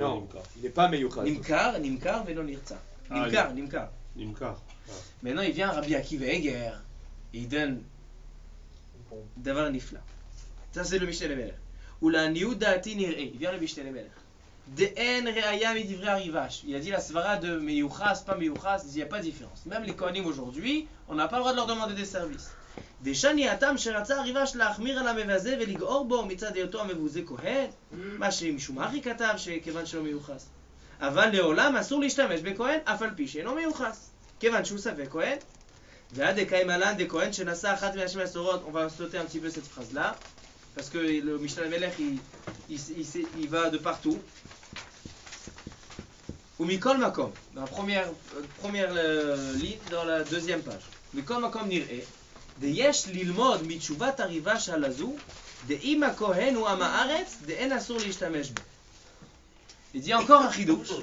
Non, il n'est pas meyuchas. Nimkar velo nirtza. Nimkar. Maintenant il vient Rabbi Akiva Eger et il donne Davar Nifla. Ça c'est le Mishneh Lemelech. Ou la niudati nir'e. Il vient le Mishneh Lemelech. De'en re'aya midivre arivash. Il a dit la svara de meyuchas, pas meyuchas, il n'y a pas de différence. Même les Kohanim aujourd'hui, on n'a pas le droit de leur demander des services. דשני התם שרצה הריבש להחמיר על המבזה ולגעור בו מצד היותו המבוזה כהן, מה שמשום אחי כתב שכיוון שלא מיוחס. אבל לעולם אסור להשתמש בכהן אף על פי שאינו מיוחס, כיוון שהוא ספק כהן. ועד דקאי מלן דכהן שנשא אחת מהשמי הסורות, on va sauter un petit peu cette phrase là, parce que le Mishneh Lemelech il va de partout. Ou Mikol Makom, dans la première ligne, dans la deuxième page. Mikol Makom nir'e, de yesh lilmod mitchuvat ariva shalazu, de ima kohen ou ama aretz, de en asur l'ishtamesh be. Il dit encore un chidouche,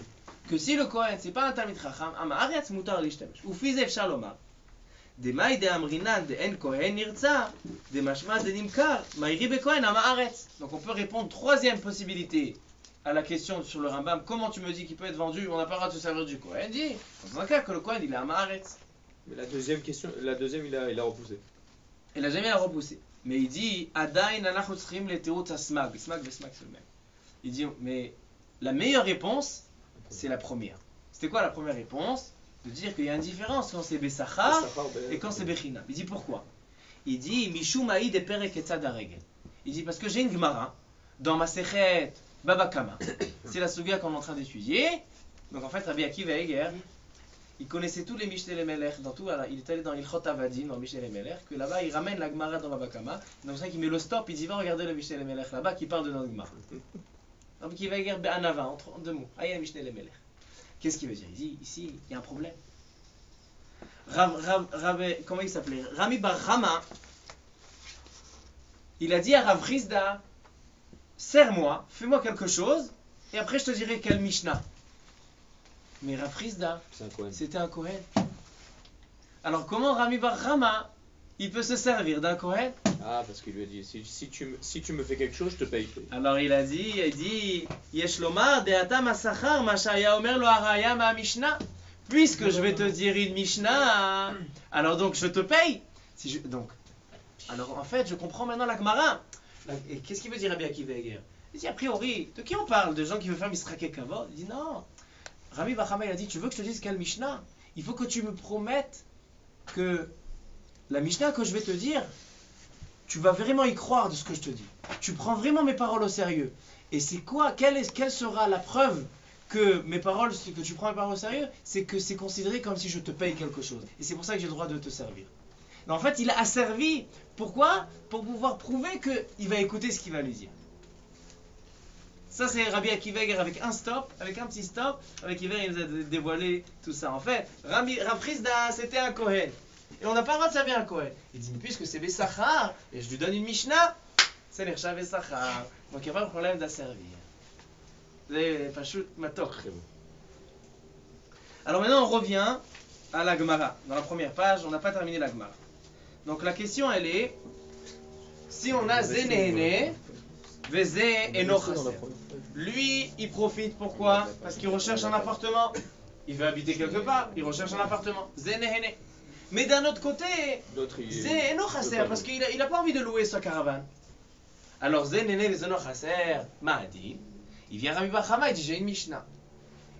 que si le kohen c'est pas un talmid chacham, ama aretz mutar l'ishtamesh. Ou fize efshar lomar, de maï de amrinan de en kohen nirtza, de mashma de nimkar, maïri be kohen ama aretz. Donc on peut répondre troisième possibilité à la question sur le Rambam, comment tu me dis qu'il peut être vendu, on n'a pas le droit de se servir du Kohen, dit, dans un cas que le Kohen il est à Maaretz. Mais la deuxième question, il a repoussé. Il a jamais repoussé. Mais il dit, Adain anachot tzrichim le teut asmag, smag vesmag c'est le même. Il dit, mais la meilleure réponse, c'est la première. C'était quoi la première réponse? De dire qu'il y a une différence quand c'est Bessachar et quand c'est Bechinam. Il dit pourquoi? Il dit, Mishum haïd et perek etzad haregel. Il dit, parce que j'ai une Gemara, dans ma Sechet Baba Kama, c'est la sugia qu'on est en train d'étudier. Donc en fait, Rabbi Akiva Eger, il connaissait tous les Mishneh les Melech, dans tout. Alors, il est allé dans Ilchot Avadim, dans Mishneh les Melech, que là-bas, il ramène la Gemara dans Baba Kama. Donc c'est pour ça qu'il met le stop, il dit va regarder le Mishneh les Melech là-bas, qui parle de notre Gemara. Rabbi Akiva Eger, Be'anava, en deux mots. Aïe, Mishneh les Melech. Qu'est-ce qu'il veut dire? Il dit ici, il y a un problème. Comment il s'appelait? Rami Bar Chama, il a dit à Rav Chizda, serre-moi, fais-moi quelque chose, et après je te dirai quel Mishnah. Mais Rav Chizda, c'était un Kohen. Alors comment Rami Bar Chama, il peut se servir d'un Kohen? Ah, parce qu'il lui a dit, si tu me fais quelque chose, je te paye. Alors il dit, Yesh lomar de'ata masachar ma shaya omer lo haraya ma Mishnah. Puisque je vais te dire une Mishnah, alors donc je te paye. Alors en fait, je comprends maintenant la Gemara. Et qu'est-ce qu'il veut dire Rabbi Akiva Eger? Il dit a priori, de qui on parle? De gens qui veulent faire Misrake Kavod? Il dit non. Rabbi Bar Chama il a dit tu veux que je te dise quelle Mishnah? Il faut que tu me promettes que la Mishnah que je vais te dire, tu vas vraiment y croire de ce que je te dis. Tu prends vraiment mes paroles au sérieux. Et c'est quoi? Quelle sera la preuve que mes paroles, que tu prends mes paroles au sérieux? C'est que c'est considéré comme si je te paye quelque chose. Et c'est pour ça que j'ai le droit de te servir. Mais en fait, il a asservi. Pourquoi? Pour pouvoir prouver qu'il va écouter ce qu'il va lui dire. Ça, c'est Rabbi Akiva Eger avec un petit stop. Rabbi Akiva il nous a dévoilé tout ça. En fait, Rav Chizda, c'était un Kohen. Et on n'a pas le droit de servir un Kohen. Il dit, mais puisque c'est Bessachar, et je lui donne une Mishnah, c'est l'Ersha Bessachar. Donc il n'y a pas de problème d'asservir. C'est Pashut Matok. Alors maintenant, on revient à la Gemara. Dans la première page, on n'a pas terminé la Gemara. Donc la question, elle est, si on a Zenehene, Veze Eno Chaser. Lui, il profite, pourquoi? Parce qu'il recherche un appartement. Il veut habiter quelque part, il recherche un appartement. Zenehene. Mais d'un autre côté, Ze Eno Chaser, parce qu'il n'a pas envie de louer sa caravane. Alors Zenehene Veze Eno Chaser, Mahadi, il vient à Rabbi Bar Chama, il dit j'ai une Mishnah.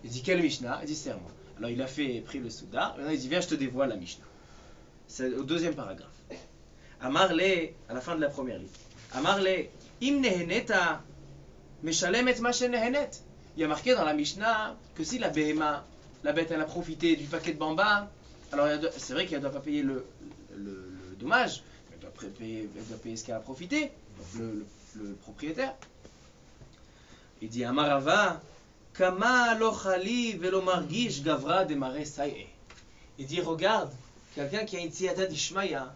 Il dit quelle Mishnah? Il dit serre-moi. Alors il a pris le Souda, maintenant il dit viens je te dévoile la Mishnah. C'est au deuxième paragraphe. Amarle, à la fin de la première ligne. Amarle, im neheneta, meshalemet ma shenehenet. Il y a marqué dans la Mishnah que si la behema, la bête, elle a profité du paquet de bamba, alors c'est vrai qu'elle ne doit pas payer le dommage, elle doit payer ce qu'elle a profité, le propriétaire. Il dit Amarava, kama lo chali velo margish gavra de mare saïe. Il dit regarde, quelqu'un qui a une siyata d'Ishmaïa,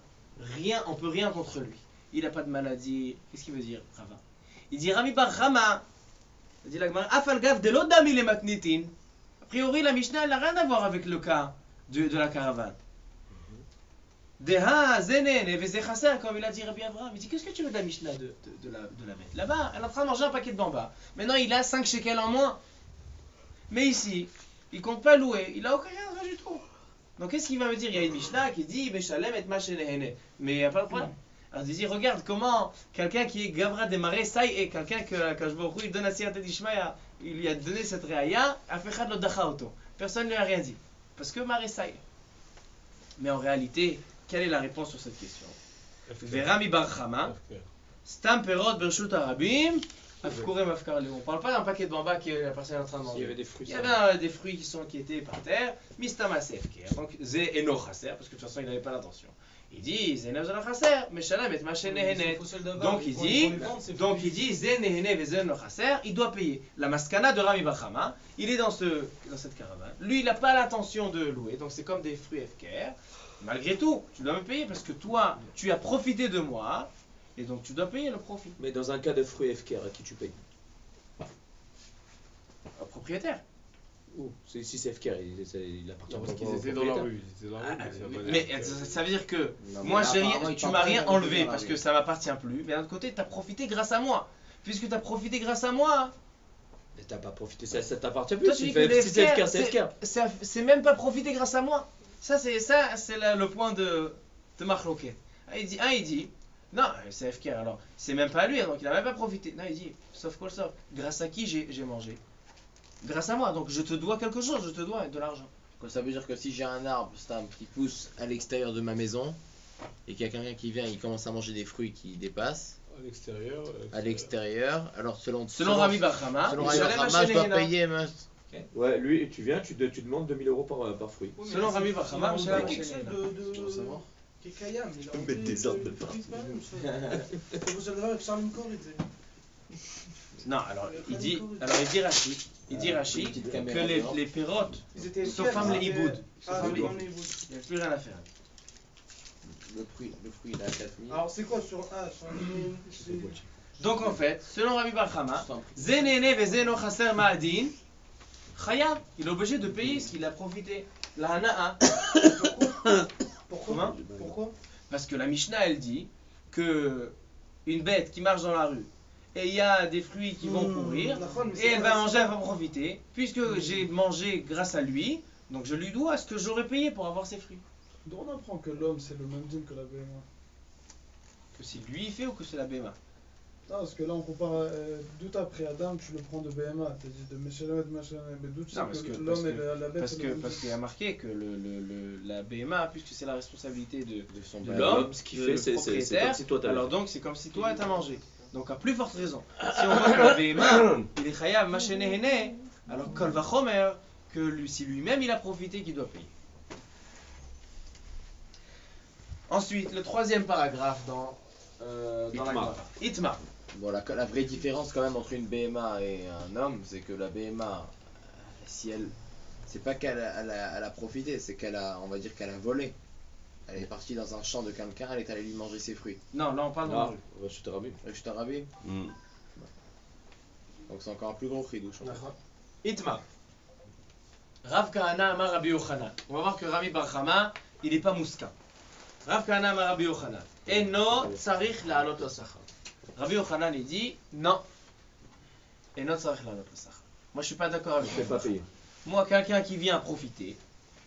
on peut rien contre lui. Il n'a pas de maladie. Qu'est-ce qu'il veut dire, Rava? Il dit Rami Bar Chama. Il dit la Gemara Afal gav de l'odami le matnitin. A priori, la Mishnah elle n'a rien à voir avec le cas de la caravane. Deha zenen et veze chaser, comme il a dit Rabbi Avraham. Il dit qu'est-ce que tu veux de la Mishnah de la bête? Là-bas, elle est en train de manger un paquet de bamba. Maintenant, il a 5 shekels en moins. Mais ici, il compte pas louer. Il n'a aucun rien du tout. Donc qu'est-ce qu'il va me dire? Il y a une Mishnah qui dit Meshalem et Machenehene. Mais il n'y a pas de problème. Alors il dit regarde comment quelqu'un qui est Gavra démarré, ça y est, quelqu'un que quand je vois il donne à Siyata d'Ishmaïa, il lui a donné cette réaya, Afechad lo dacha auto. Personne ne lui a rien dit. Parce que Maré ça y est. Mais en réalité, quelle est la réponse sur cette question? Verami Bar Chama, Stam Perot Bershut Arabim, Afkurem Afkar Léon. On ne parle pas d'un paquet de bamba que la personne est en train de manger. Il y avait des fruits. Il y avait des fruits qui étaient par terre, Mistama Sefker. Donc Zé Eno Chaser, parce que de toute façon il n'avait pas l'intention. Il dit Zenev Zen Chaser, Meshalem et Machénéhénet. Donc il dit Zenéhéné Vezen Chaser, il doit payer. La maskana de Rami Bachama, il est dans cette caravane. Lui, il n'a pas l'intention de louer, donc c'est comme des fruits FKR. Malgré tout, tu dois me payer parce que toi, tu as profité de moi, et donc tu dois payer le profit. Mais dans un cas de fruits FKR, à qui tu payes? Au propriétaire. Si c'est FKR, il appartient Non, parce au qu'ils étaient dans la rue. Mais ça veut dire que moi, tu m'as rien enlevé parce que ça m'appartient plus. Mais d'un autre côté, tu as profité grâce à moi. Puisque tu as profité grâce à moi. Mais t'as pas profité, ça t'appartient plus. Si c'est FKR, c'est FKR. C'est même pas profiter grâce à moi. Ça, c'est le point de Marloquet. Il dit, non, c'est FKR alors. C'est même pas lui, donc il n'a même pas profité. Non, il dit, sauf grâce à qui j'ai mangé? Grâce à moi, donc je te dois quelque chose, je te dois de l'argent. Ça veut dire que si j'ai un arbre, qui pousse à l'extérieur de ma maison, et qu'il y a quelqu'un qui vient, il commence à manger des fruits qui dépassent, à l'extérieur, alors selon Rami Bachama, je dois payer. Ouais, lui, tu viens, tu demandes 2000 € par fruit. Selon Rami Bachama, il y a quelque chose de Kekayam. Tu peux mettre des ordres de partout. Non, alors il dit Rachid que les pérotes, sauf femme les hiboud. Il n'y a plus rien à faire. Le fruit il est à 4000. Alors c'est quoi sur Donc en fait, selon Rabbi Bar Chama, Zenene vezeno chaser ma'adin, Chayav, il est obligé de payer ce qu'il a profité. La hana'a. Pourquoi? Parce que la Mishnah elle dit que une bête qui marche dans la rue et il y a des fruits qui vont courir et elle va manger, elle va profiter. Puisque j'ai mangé grâce à lui, donc je lui dois ce que j'aurais payé pour avoir ces fruits. Donc on apprend que l'homme c'est le même dîme que la BMA. Que c'est lui il fait ou que c'est la BMA? Non, parce que là on compare d'où après Adam, tu le prends de BMA, t'as dit de Meshalet, mais d'où tu sais que l'homme et la bête parce qu'il y a marqué que la BMA, puisque c'est la responsabilité de de l'homme, ce qu'il fait, c'est comme si toi t'avais. Alors donc c'est comme si toi t'as mangé. Donc à plus forte raison. Si on voit que la BMA, il est chayav machénéhéné, alors kol vachomer, que si lui-même il a profité, qu'il doit payer. Ensuite, le troisième paragraphe dans la Gemara. Itma. Bon, la vraie différence quand même entre une BMA et un homme, c'est que la BMA, si elle, c'est pas qu'elle a profité, c'est on va dire qu'elle a volé. Elle est partie dans un champ de quelqu'un, elle est allée lui manger ses fruits. Non, là on parle de manger. Rachid Arabi. Rachid Arabi. Donc c'est encore un plus gros chidouche. Itma. Rav Kahana amar Rabbi Yochanan. On va voir que Rami Bar Chama, il n'est pas mousquin. Rav Kahana amar Rabbi Yochanan. Eno tzarich la'alot l'sachar. Rabbi Yochanan il dit non. Eno tzarich la'alot l'sachar. Moi je suis pas d'accord avec ça. Moi quelqu'un qui vient profiter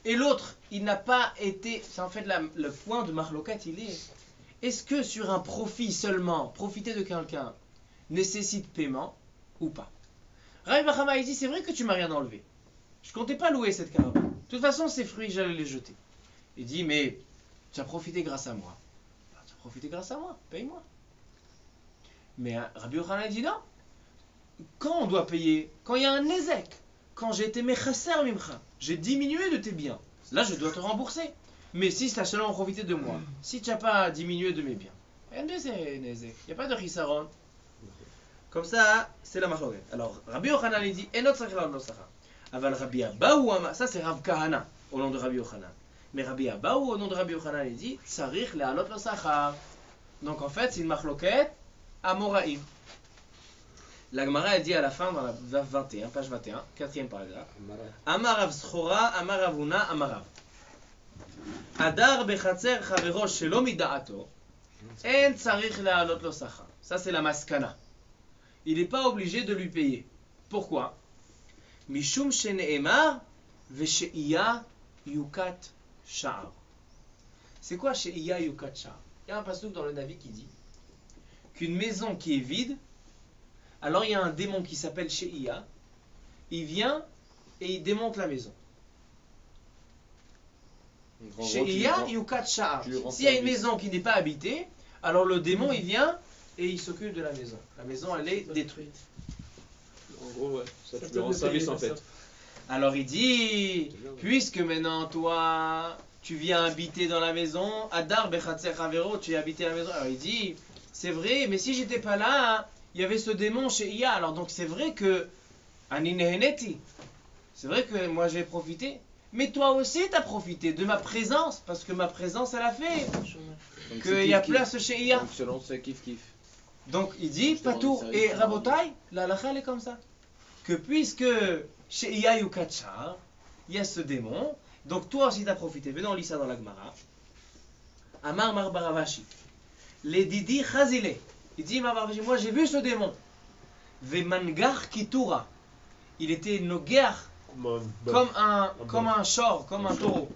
et l'autre il n'a pas été. C'est en fait le point de Marlokat il est. Est-ce que sur un profit seulement, profiter de quelqu'un nécessite paiement ou pas? Rabbi Bar Chama il dit c'est vrai que tu m'as rien enlevé. Je comptais pas louer cette caravane. De toute façon, ces fruits, j'allais les jeter. Il dit, mais tu as profité grâce à moi. Tu as profité grâce à moi, paye-moi. Mais Rabbi Yochanan dit non. Quand on doit payer? Quand il y a un nezek. Quand j'ai été mechasser mimcha. J'ai diminué de tes biens. Là, je dois te rembourser. Mais si tu as seulement profité de moi, si tu n'as pas diminué de mes biens, il n'y a pas de chisaron. Comme ça, c'est la machloket. Alors, Rabbi Yochanan il dit, enot tzarich la'alot l'sachar. Aval Rabbi Abaou, ça c'est Rav Kahana au nom de Rabbi Yochanan. Mais Rabbi Abaou au nom de Rabbi Yochanan il dit Tzarich le'alot l'sachar. Donc en fait c'est une machloket amoraïm. La Gemara elle dit à la fin dans la 21, page 21, quatrième paragraphe. Amarav Zchora, Amarav Una, Amarav. Adar bechatzer chavero shelo mida'ato. En tzarich le'alot l'sachar. Ça c'est la maskana. Il n'est pas obligé de lui payer. Pourquoi? Mishum shene'emar ve'she'iya yukat sha'ar. C'est quoi she'iya yukat sha'ar? Il y a un passouk dans le Navi qui dit qu'une maison qui est vide, alors il y a un démon qui s'appelle she'iya, il vient et il démonte la maison. She'iya yukat sha'ar. S'il y a une maison qui n'est pas habitée, alors le démon il vient et il s'occupe de la maison. La maison elle est détruite. En gros, ouais, ça tu lui rends service en fait. Alors il dit, puisque maintenant toi, tu viens habiter dans la maison, Adar bechatzer Havero, tu es habité à la maison. Alors il dit, c'est vrai, mais si j'étais pas là, hein, il y avait ce démon chez Iya. Alors donc c'est vrai que Ani neheneti. C'est vrai que moi j'ai profité. Mais toi aussi t'as profité de ma présence, parce que ma présence elle a fait qu'il y a place chez Iya. Donc selon ce kiff. Donc il dit, Patour, et Rabotai, la halakha elle est comme ça. Que puisque chez Iya Yukachar, il y a ce démon, donc toi aussi t'as profité. Venons on lit ça dans la Gemara. Amar Mar Baravashi. Les Didi Chazile. Il dit, moi j'ai vu ce démon. Vemangar Kitura. Il était noguer comme un shor, comme un taureau.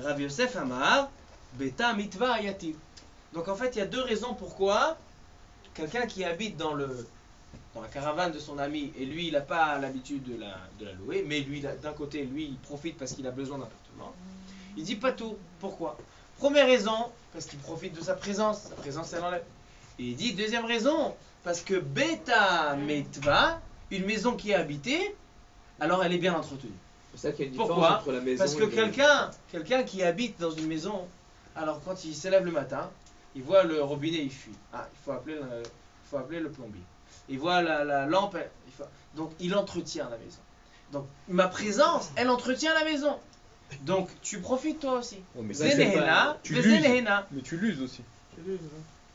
Rav Yosef Amar, Beta Mitva Ayativ. Donc en fait, il y a deux raisons pourquoi quelqu'un qui habite dans la caravane de son ami, et lui, il n'a pas l'habitude de la louer, mais lui, d'un côté, lui, il profite parce qu'il a besoin d'un appartement. Il dit pas tout. Pourquoi? Première raison, parce qu'il profite de sa présence elle enlève. Et il dit deuxième raison, parce que Beta Mitva, une maison qui est habitée, alors elle est bien entretenue. C'est ça qu'il y a une différence Pourquoi? entre la maison Parce que et quelqu'un qui habite dans une maison, alors quand il s'élève le matin, il voit le robinet, il fuit. Ah, il faut appeler le plombier. Il voit la lampe, donc il entretient la maison. Donc ma présence, elle entretient la maison. Donc tu profites toi aussi. Oh, mais Zenehena, tu Zenehena. Mais tu l'uses aussi.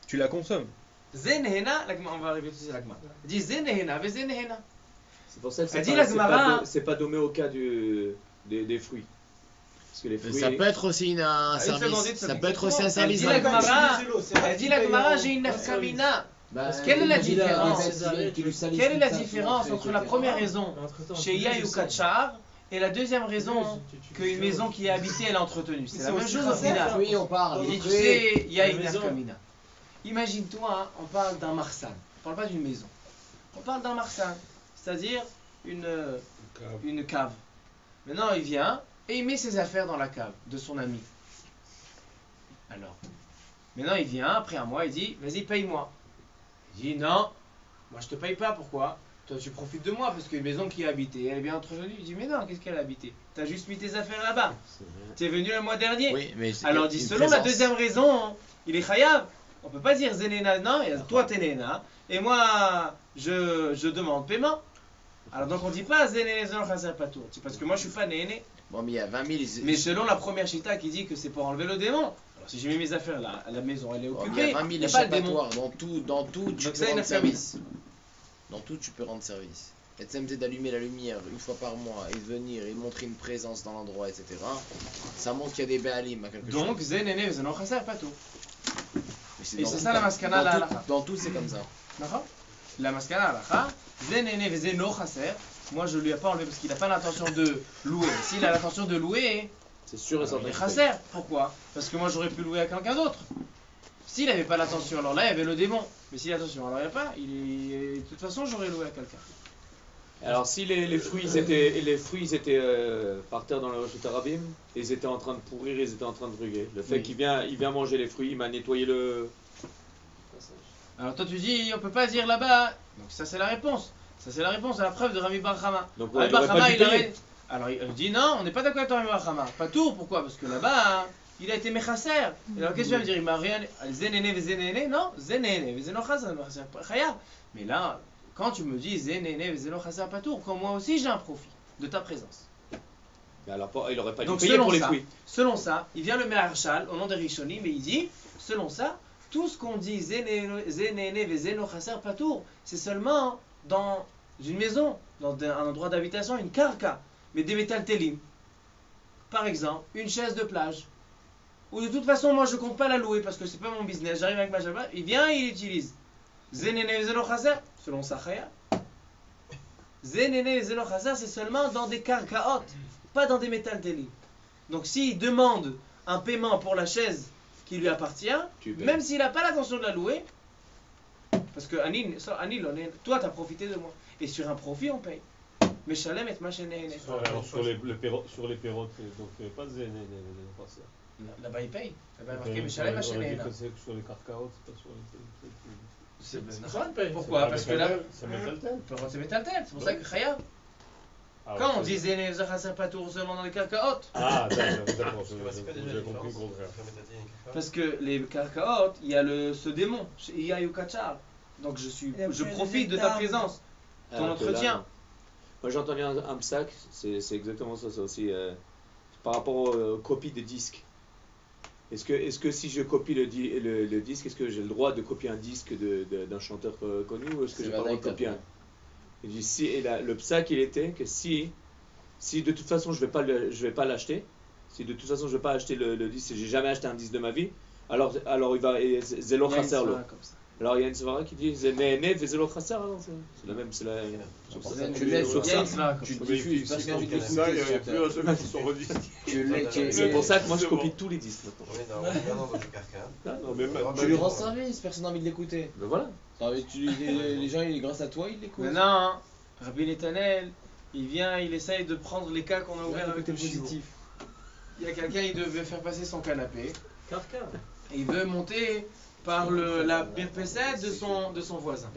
Tu la consommes. Zenehena, on va arriver tout à l'agma. Il dit Zenehena, Zenehena. c'est pour ça que c'est pas dommé au cas des fruits. Parce que les fruits... Ça peut être aussi un service. Ça peut être aussi un service. Elle dit la Gemara, j'ai une nafkamina. Quelle est la différence? Quelle est la différence entre la première raison chez Iya Yukachar et la deuxième raison qu'une maison qui est habitée elle est entretenue? C'est la même chose au final. Oui, on parle. Il dit, tu sais, il y a une nafkamina. Imagine-toi, hein, on parle d'un marsan. On parle pas d'une maison. On parle d'un marsan, c'est-à-dire une cave. Maintenant, il vient et il met ses affaires dans la cave de son ami. Alors, maintenant il vient, après un mois, il dit, vas-y, paye-moi. Il dit, non, moi je te paye pas, pourquoi? Toi tu profites de moi, parce qu'une maison qui est habitée, elle est bien entretenue. Il dit, mais non, qu'est-ce qu'elle a habité? T'as juste mis tes affaires là-bas. Tu es venu le mois dernier. Oui, mais alors il dit, selon la deuxième raison, il est chayav. On peut pas dire Zenena, non, toi t'es Nena, et moi je demande paiement. Alors donc on dit pas Zenena Zeno Chaser Patour, parce que moi je suis pas Néné. Bon, mais il y a 20 000. Mais selon la première chita qui dit que c'est pour enlever le démon. Alors si j'ai mis mes affaires là, à la maison, elle est occupée. Il y a 20 000 échappatoires. Dans tout, tu peux rendre service. Dans tout, tu peux rendre service. Et c'est d'allumer la lumière une fois par mois et de venir et de montrer une présence dans l'endroit, etc. Ça montre qu'il y a des béalim à quelque chose. Donc Zenene Zeno Chaser Patour. Et c'est ça la maskana la halakha. Dans tout, c'est comme ça. D'accord? La maskana la halakha, Zenene Zeno Chaser. Moi je lui ai pas enlevé parce qu'il n'a pas l'intention de louer. S'il a l'intention de louer, c'est sûr et certain. Il est chasser. Pourquoi? Parce que moi j'aurais pu louer à quelqu'un d'autre. S'il n'avait pas l'intention, alors là il y avait le démon. Mais s'il a l'intention, alors il n'y a pas. De toute façon j'aurais loué à quelqu'un. Alors si les fruits étaient par terre dans le Reshut Harabim, ils étaient en train de pourrir, ils étaient en train de brûler. Le fait qu'il vient manger les fruits, il m'a nettoyé le passage. Alors toi tu dis on peut pas dire là-bas. Donc ça c'est la réponse. Ça c'est la réponse à la preuve de Rami Bar Chama. Donc Rami Bar Chama alors il dit non, on n'est pas d'accord avec Rami Bar Chama. Pas tout, pourquoi? Parce que là-bas, hein, il a été mechasser. Et alors qu'est-ce que tu vas me dire? Il m'a rien. Zenene vezénéné, non? Zenene vezéno chaser, chayav. Mais là, quand tu me dis Zenene vezéno chaser pas tout, quand moi aussi j'ai un profit de ta présence. Mais alors il aurait pas dû donc, payer pour les fruits. Selon ça, il vient le Meharshal au nom des Rishonim mais il dit, selon ça, tout ce qu'on dit Zenene vezéno chaser pas tout, c'est seulement dans une maison, dans un endroit d'habitation, une karka, mais des métaltélim. Par exemple, une chaise de plage. Ou de toute façon, moi je compte pas la louer parce que c'est pas mon business. J'arrive avec ma jabba, il vient et il utilise. Zenene zeno chaser, selon Sachaya. Zenene zeno chaser, c'est seulement dans des karkaot, pas dans des métaltélim. Donc s'il demande un paiement pour la chaise qui lui appartient, même s'il n'a pas l'intention de la louer, parce que Anil, toi tu as profité de moi. Et sur un profit on paye. Mais Shalem et Machéné. Alors sur les pérotes, donc pas de Zéné, là-bas il paye. Là-bas il est marqué Shalem Machéné. Sur les carcarotes, c'est pas sur les. Pourquoi? Parce que là. C'est métaltel. C'est métaltel, c'est pour ça que Chaya. Quand on dit Zéné Zachaser Patour seulement dans les cacaotes, Ah, d'accord, C'est quoi déjà j'ai la compris le différence contraire. entre métadine et kafar? parce que les cacaotes, il y a ce démon, Iya Yukachar. Donc je profite de ta présence, ton Alors que là, entretien. non. Moi j'ai entendu un psaque, c'est exactement ça aussi. Par rapport aux copies de disques. Est-ce que si je copie le disque, est-ce que j'ai le droit de copier un disque d'un chanteur connu ou est-ce que C'est j'ai pas le droit de Vadaï copier un? Tapa. Il dit si, et le psaque il était que si de toute façon je vais pas l'acheter, si de toute façon je vais pas acheter le disque, si j'ai jamais acheté un disque de ma vie, alors il va zélo Il y a une chasser l'eau. svara comme ça. Alors il y a une svara qui dit zéné zélo chasser, alors c'est la même, c'est la. Tu Il y a laisses une svara comme tu ça. diffuses parce que tu diffuses Ça, il n'y le avait plus chanteur. un seul qui sont redits. C'est pour ça que moi je C'est bon. copie tous les disques maintenant. Oui, non, dans le carcan. Non, Mais même- Tu lui rends service, personne n'a envie de l'écouter. ben voilà. Les gens, grâce à toi, ils l'écoutent. Maintenant, hein, Rabbi Netanel, il vient, il essaye de prendre les cas qu'on a ouverts avec le positif. Il y a quelqu'un, il devait faire passer son canapé. Et il veut monter par la perpécette de son voisin.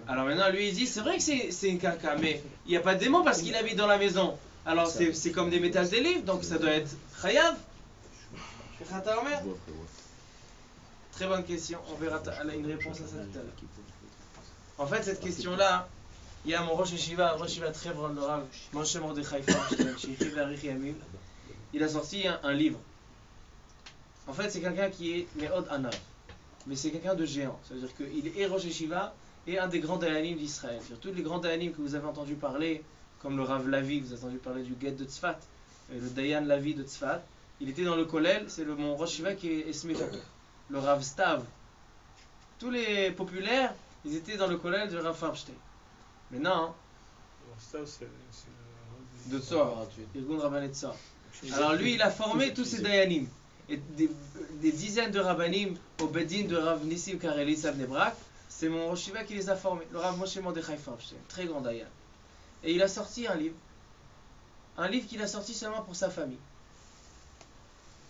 Alors maintenant, lui, il dit, c'est vrai que c'est une caca, mais il n'y a pas de démon parce qu'il habite dans la maison. Alors c'est comme des métals des livres, donc ça doit être chayav. Très bonne question, on verra une réponse à ça tout à l'heure. En fait, cette question-là, il y a mon Rosh Yeshiva très bon, le Rav Moshe Mordechai Feinstein, chez Yichiv Arich Yamim. Il a sorti un livre. En fait, c'est quelqu'un qui est Me'od Anav, mais c'est quelqu'un de géant. C'est-à-dire qu'il est Rosh Yeshiva et un des grands dayanim d'Israël. Tous les grands dayanim que vous avez entendu parler, comme le Rav Lavi, vous avez entendu parler du Get de Tzfat, le Dayan Lavi de Tzfat, il était dans le Kollel, c'est mon Rosh Yeshiva qui est Esmé Jacob. Le Rav Stav. Tous les populaires, ils étaient dans le Kollel de Rav Feinstein. Maintenant, Ça, c'est de Tzor, Irgun Rabbané Tzor. Alors lui, il a formé tous ces dayanim. Et des dizaines de rabbanim au Bedin de Rav Nissim Kareli Savnebrak, c'est mon Rosh Yeshiva qui les a formés. Le Rav Moshe Mordechai Feinstein, très grand dayan. Et il a sorti un livre. Un livre qu'il a sorti seulement pour sa famille.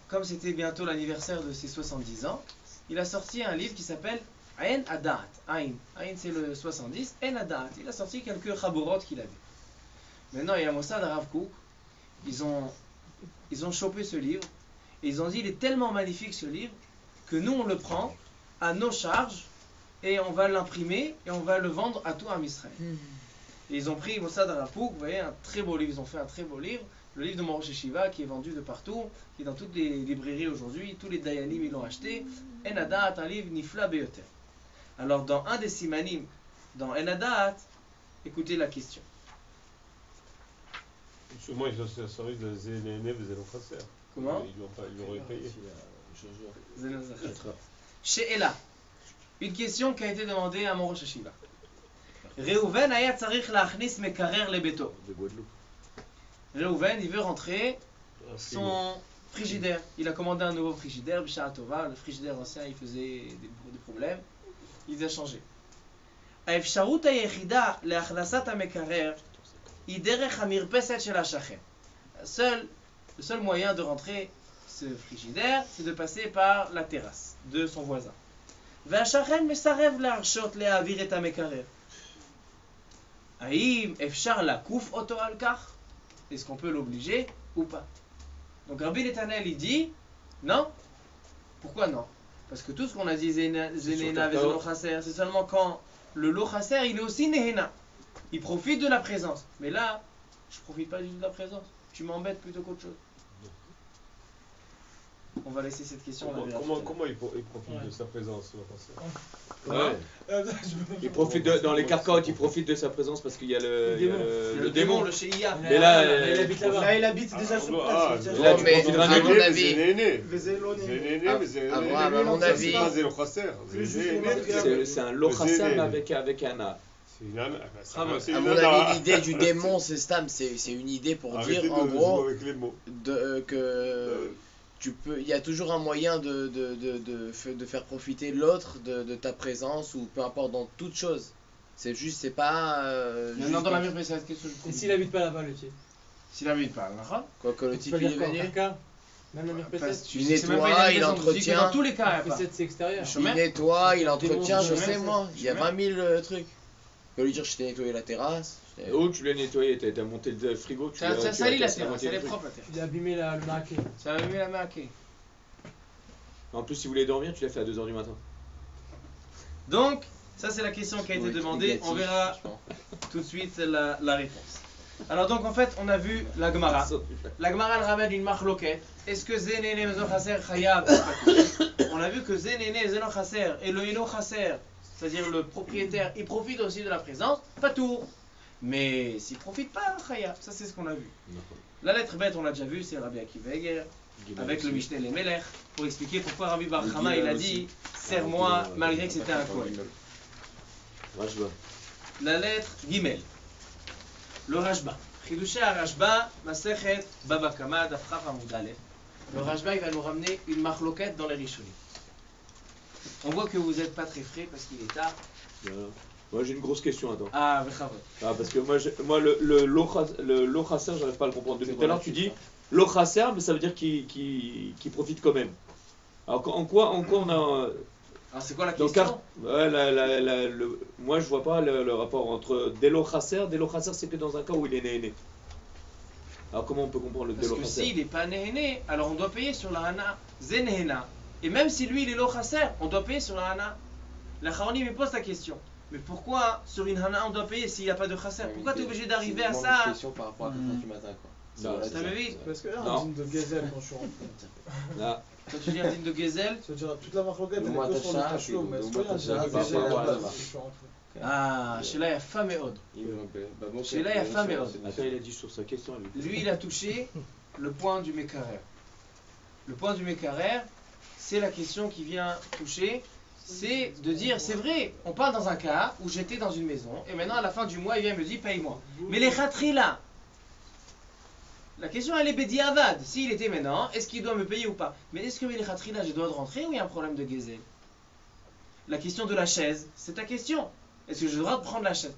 Comme c'était bientôt l'anniversaire de ses 70 ans, il a sorti un livre qui s'appelle Ain Adat. Ain c'est le 70. Ain Adat. Il a sorti quelques chaborot qu'il avait. Maintenant, il y a Mossad Rav Kook. Ils ont chopé ce livre. Et ils ont dit, il est tellement magnifique ce livre, que nous on le prend à nos charges, et on va l'imprimer, et on va le vendre à tout un Israël. Et ils ont pris Mossad Rav Kook, vous voyez, un très beau livre. Ils ont fait un très beau livre. Le livre de mon Rosh Yeshiva qui est vendu de partout, qui est dans toutes les librairies aujourd'hui, tous les dayanim ils l'ont acheté. Enadat, un livre Nifla Beyoter. Alors dans un des simanim, dans Enadat, écoutez la question. Sûrement, ils ont servi de Zénéné et Zélo Chasser. Comment Ils l'auraient payé. Chez Ella, une question qui a été demandée à mon Rosh Yeshiva. Reuven aya tzarich lachnis mekarer lebeto. De Guadeloupe. Reuven, il veut rentrer son frigidaire. Il a commandé un nouveau frigidaire, Bishara Tova. Le frigidaire ancien, il faisait des problèmes. Il les a changés. האפשרות היחידה להכנסת המקרר היא דרך המרפסת של השכן. Le seul moyen de rentrer ce frigidaire, c'est de passer par la terrasse de son voisin. והשכן מסרב להרשות להעביר את המקרר. האם אפשר לעקוף אותו על כך? Est-ce qu'on peut l'obliger ou pas? Donc Rabbi Netanel il dit non. Pourquoi non? Parce que tout ce qu'on a dit Zénéna Vezélo Chasser, c'est seulement quand le lo Chasser il est aussi Nehena. Il profite de la présence. Mais là, je profite pas du tout de la présence. Tu m'embêtes plutôt qu'autre chose. On va laisser cette question. Comment il profite de sa présence, le Chasser? Ouais. Il profite dans les carcaotes, il profite de sa présence parce qu'il y a le démon. Le Sheia. Mais là, il habite là-bas. Là, il habite déjà sur place. là, tu mais profiteras à de mon avis, Abraham, à mon avis, C'est pas Zélo Chasser. c'est un lochassam avec un A. C'est une âme. à mon avis, l'idée du démon, c'est Stam, c'est une idée pour dire en gros que il y a toujours un moyen de faire profiter l'autre de ta présence ou peu importe dans toute chose. C'est juste, c'est pas. Maintenant dans la mire précise, qu'est-ce que je Et s'il habite pas là-bas, le type? S'il habite pas, d'accord? Quoi que le type il est venu, Même la mire précise. il nettoie, il entretient. Dans tous les cas, il y a La pas. précise, c'est extérieur. Il nettoie, il entretient, je Démon, sais moi. Il y a 20 000 trucs. peut lui dire je t'ai nettoyé la terrasse. Oh, tu l'as nettoyé, t'as monté le frigo, tu Ça l'as salit la cassé terre, moitié ça du est truc. propre la terre. Il a abîmé le maquet. Ça a abîmé la maquée. En plus, si vous voulez dormir, tu l'as fait à 2h du matin. Donc, ça c'est la question qui a été Ouais, demandée. négatif, On verra franchement. tout de suite la réponse. Alors donc en fait, on a vu la Gemara. La Gemara elle ramène une marloquette. Est-ce que Zenene Mezon Chaser Chayav? On a vu que Zenene Zeno Chaser et le Eno Chaser, c'est-à-dire le propriétaire, il profite aussi de la présence, pas tour. Mais s'il profite pas, Chayav. Ça c'est ce qu'on a vu. La lettre bête, on l'a déjà vu, c'est Rabbi Akiva Eger, avec le Mishneh les Melech, pour expliquer pourquoi Rabbi Bar Chama il a dit serre-moi malgré que c'était un Kohen. Rajba. La lettre Gimel. Le Rashba. Chidushay Rashba, Masechet, Baba Kama, Dafraf Amoud Aleph. Le Rashba, il va nous ramener une marloquette dans les Rishonim. On voit que vous n'êtes pas très frais parce qu'il est tard. Voilà. Moi j'ai une grosse question, attends. Ah, Bechavot. Ah, parce que moi le lochaser, j'arrive pas à le comprendre. Depuis tout à l'heure, tu dis lochaser, mais ça veut dire qu'il profite quand même. Alors en quoi on a. Alors c'est quoi la Donc, question? ouais, moi je vois pas le rapport entre délochaser. Délochaser, c'est que dans un cas où il est né. Alors comment on peut comprendre le Parce que délochaser? s'il n'est pas néhéné, alors on doit payer sur la hana, zénéhéna. Et même si lui il est lochaser, on doit payer sur la hana. La Charonim me pose la question. Mais pourquoi sur une hana on doit payer s'il n'y a pas de chaser? Pourquoi tu es obligé d'arriver à ça? C'est une question par rapport à 4h du matin, quoi. Non, Voilà, Ça me vite. Parce que là, Non. un dîme de gazelle quand je suis rentré. Là, Quand tu dis un dîme de Gezel. Ça veut dire toute la marloquette, elle Le est mois que sur le d'achat, tachelot, mais le c'est mois rien, j'ai d'achat, un par gazelle rapport à là-bas, là-bas. je suis rentré. Ah, Sheila Yafa Meod. Sheila Yafa Meod. attends, il a dit sur sa question lui. Lui, il a touché le point du Mekarer. Le point du Mekarer, c'est la question qui vient toucher. C'est de dire, c'est vrai, on parle dans un cas où j'étais dans une maison et maintenant à la fin du mois, il vient me dire, paye-moi. Mais les khatri là, la question elle est Bedi Avad. S'il était maintenant, est-ce qu'il doit me payer ou pas? Mais est-ce que les khatri là, je dois rentrer ou il y a un problème de Gezel? La question de la chaise, c'est ta question. Est-ce que j'ai le droit de prendre la chaise?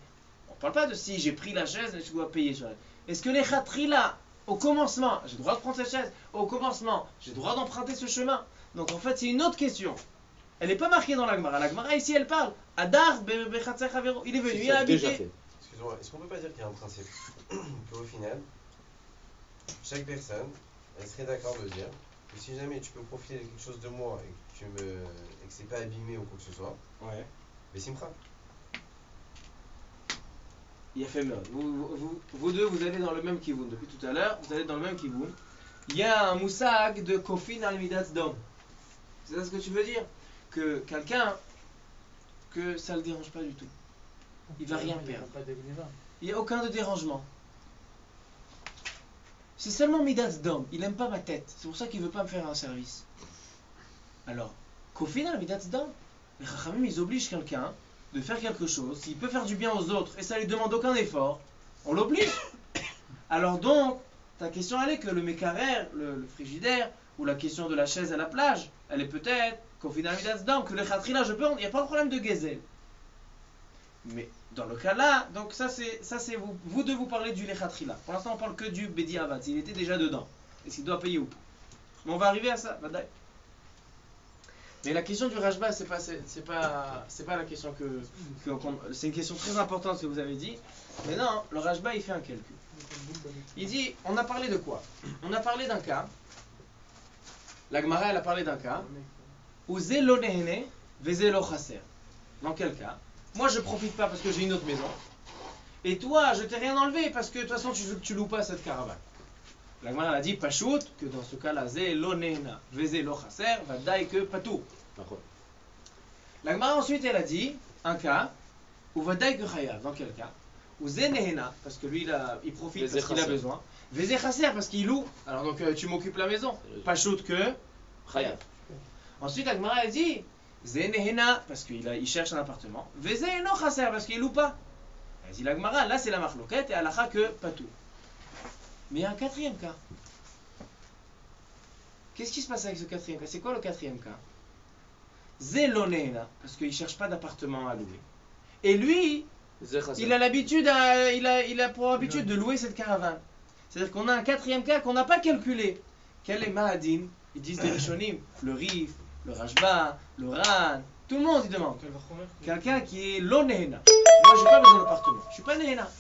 On ne parle pas de si j'ai pris la chaise, je dois payer sur elle. Est-ce que les khatri là, au commencement, j'ai le droit de prendre cette chaise? Au commencement, j'ai le droit d'emprunter ce chemin? Donc en fait, c'est une autre question. Elle n'est pas marquée dans la Gemara. La Gemara ici, elle parle. Adar bechatzer chavero. Il est venu, il a habité. Excuse-moi, est-ce qu'on peut pas dire qu'il y a un principe qu'au final, chaque personne, elle serait d'accord de dire que si jamais tu peux profiter de quelque chose de moi et que que c'est pas abîmé ou quoi que ce soit, Ouais. mais Simcha. Il a fait meurtre. Vous deux, vous allez dans le même kivoun. Depuis tout à l'heure, vous allez dans le même kivoun. Il y a un moussag de kofin al-midat dom. C'est ça ce que tu veux dire? Que quelqu'un, que ça le dérange pas du tout. Il va rien perdre. Il n'y a aucun de dérangement. C'est seulement midat dom. Il n'aime pas ma tête. C'est pour ça qu'il veut pas me faire un service. Alors, kofin al-midat dom. Les chachamim, ils obligent quelqu'un de faire quelque chose, s'il peut faire du bien aux autres et ça lui demande aucun effort, on l'oblige. Alors donc, ta question elle est que le mécarer, le frigidaire, ou la question de la chaise à la plage, elle est peut-être qu'au final, que le khatri là, il n'y a pas de problème de gezel. Mais dans le cas là, donc ça c'est vous deux vous parlez du lechatri là. Pour l'instant on parle que du bedi avat, il était déjà dedans. Est-ce qu'il doit payer ou pas? Mais on va arriver à ça, badaï. Mais la question du Rashba, c'est pas la question c'est une question très importante ce que vous avez dit. Mais non, le Rashba il fait un calcul. Il dit, on a parlé de quoi? On a parlé d'un cas. La Gemara elle a parlé d'un cas où zélo nehene vezélo chaser. Dans quel cas? Moi je profite pas parce que j'ai une autre maison. Et toi je t'ai rien enlevé parce que de toute façon tu loues pas cette caravane. La Gemara elle a dit Pachout, que dans ce cas-là, Zélo Nehena, Vezélo Chaser, va daï que Patou. La Gemara ensuite elle a dit un cas où va daï que Chayav. Dans quel cas? Où Zé Nehena, parce que lui il profite parce qu'il a besoin. Vezé Chaser, parce qu'il loue. Alors donc tu m'occupes la maison. Pachout que Chayav. Ensuite la Gemara elle dit Zé Nehena, parce qu'il cherche un appartement. Vezé no Chaser, parce qu'il loue pas. Elle dit la Gemara, là c'est la marloquette et alacha que Patou. Mais il y a un quatrième cas. Qu'est-ce qui se passe avec ce quatrième cas? C'est quoi le quatrième cas? Zélonena, parce qu'il ne cherche pas d'appartement à louer. Et lui, il a l'habitude, il a pour habitude de louer cette caravane. C'est-à-dire qu'on a un quatrième cas qu'on n'a pas calculé. Quel est Mahadin? Ils disent des Rishonim, le Rif, le Rashba, le Ran, Tout le monde il demande. Quel va remettre Quelqu'un qui est lo nehena. Moi j'ai pas besoin d'appartement. Je suis pas nehena.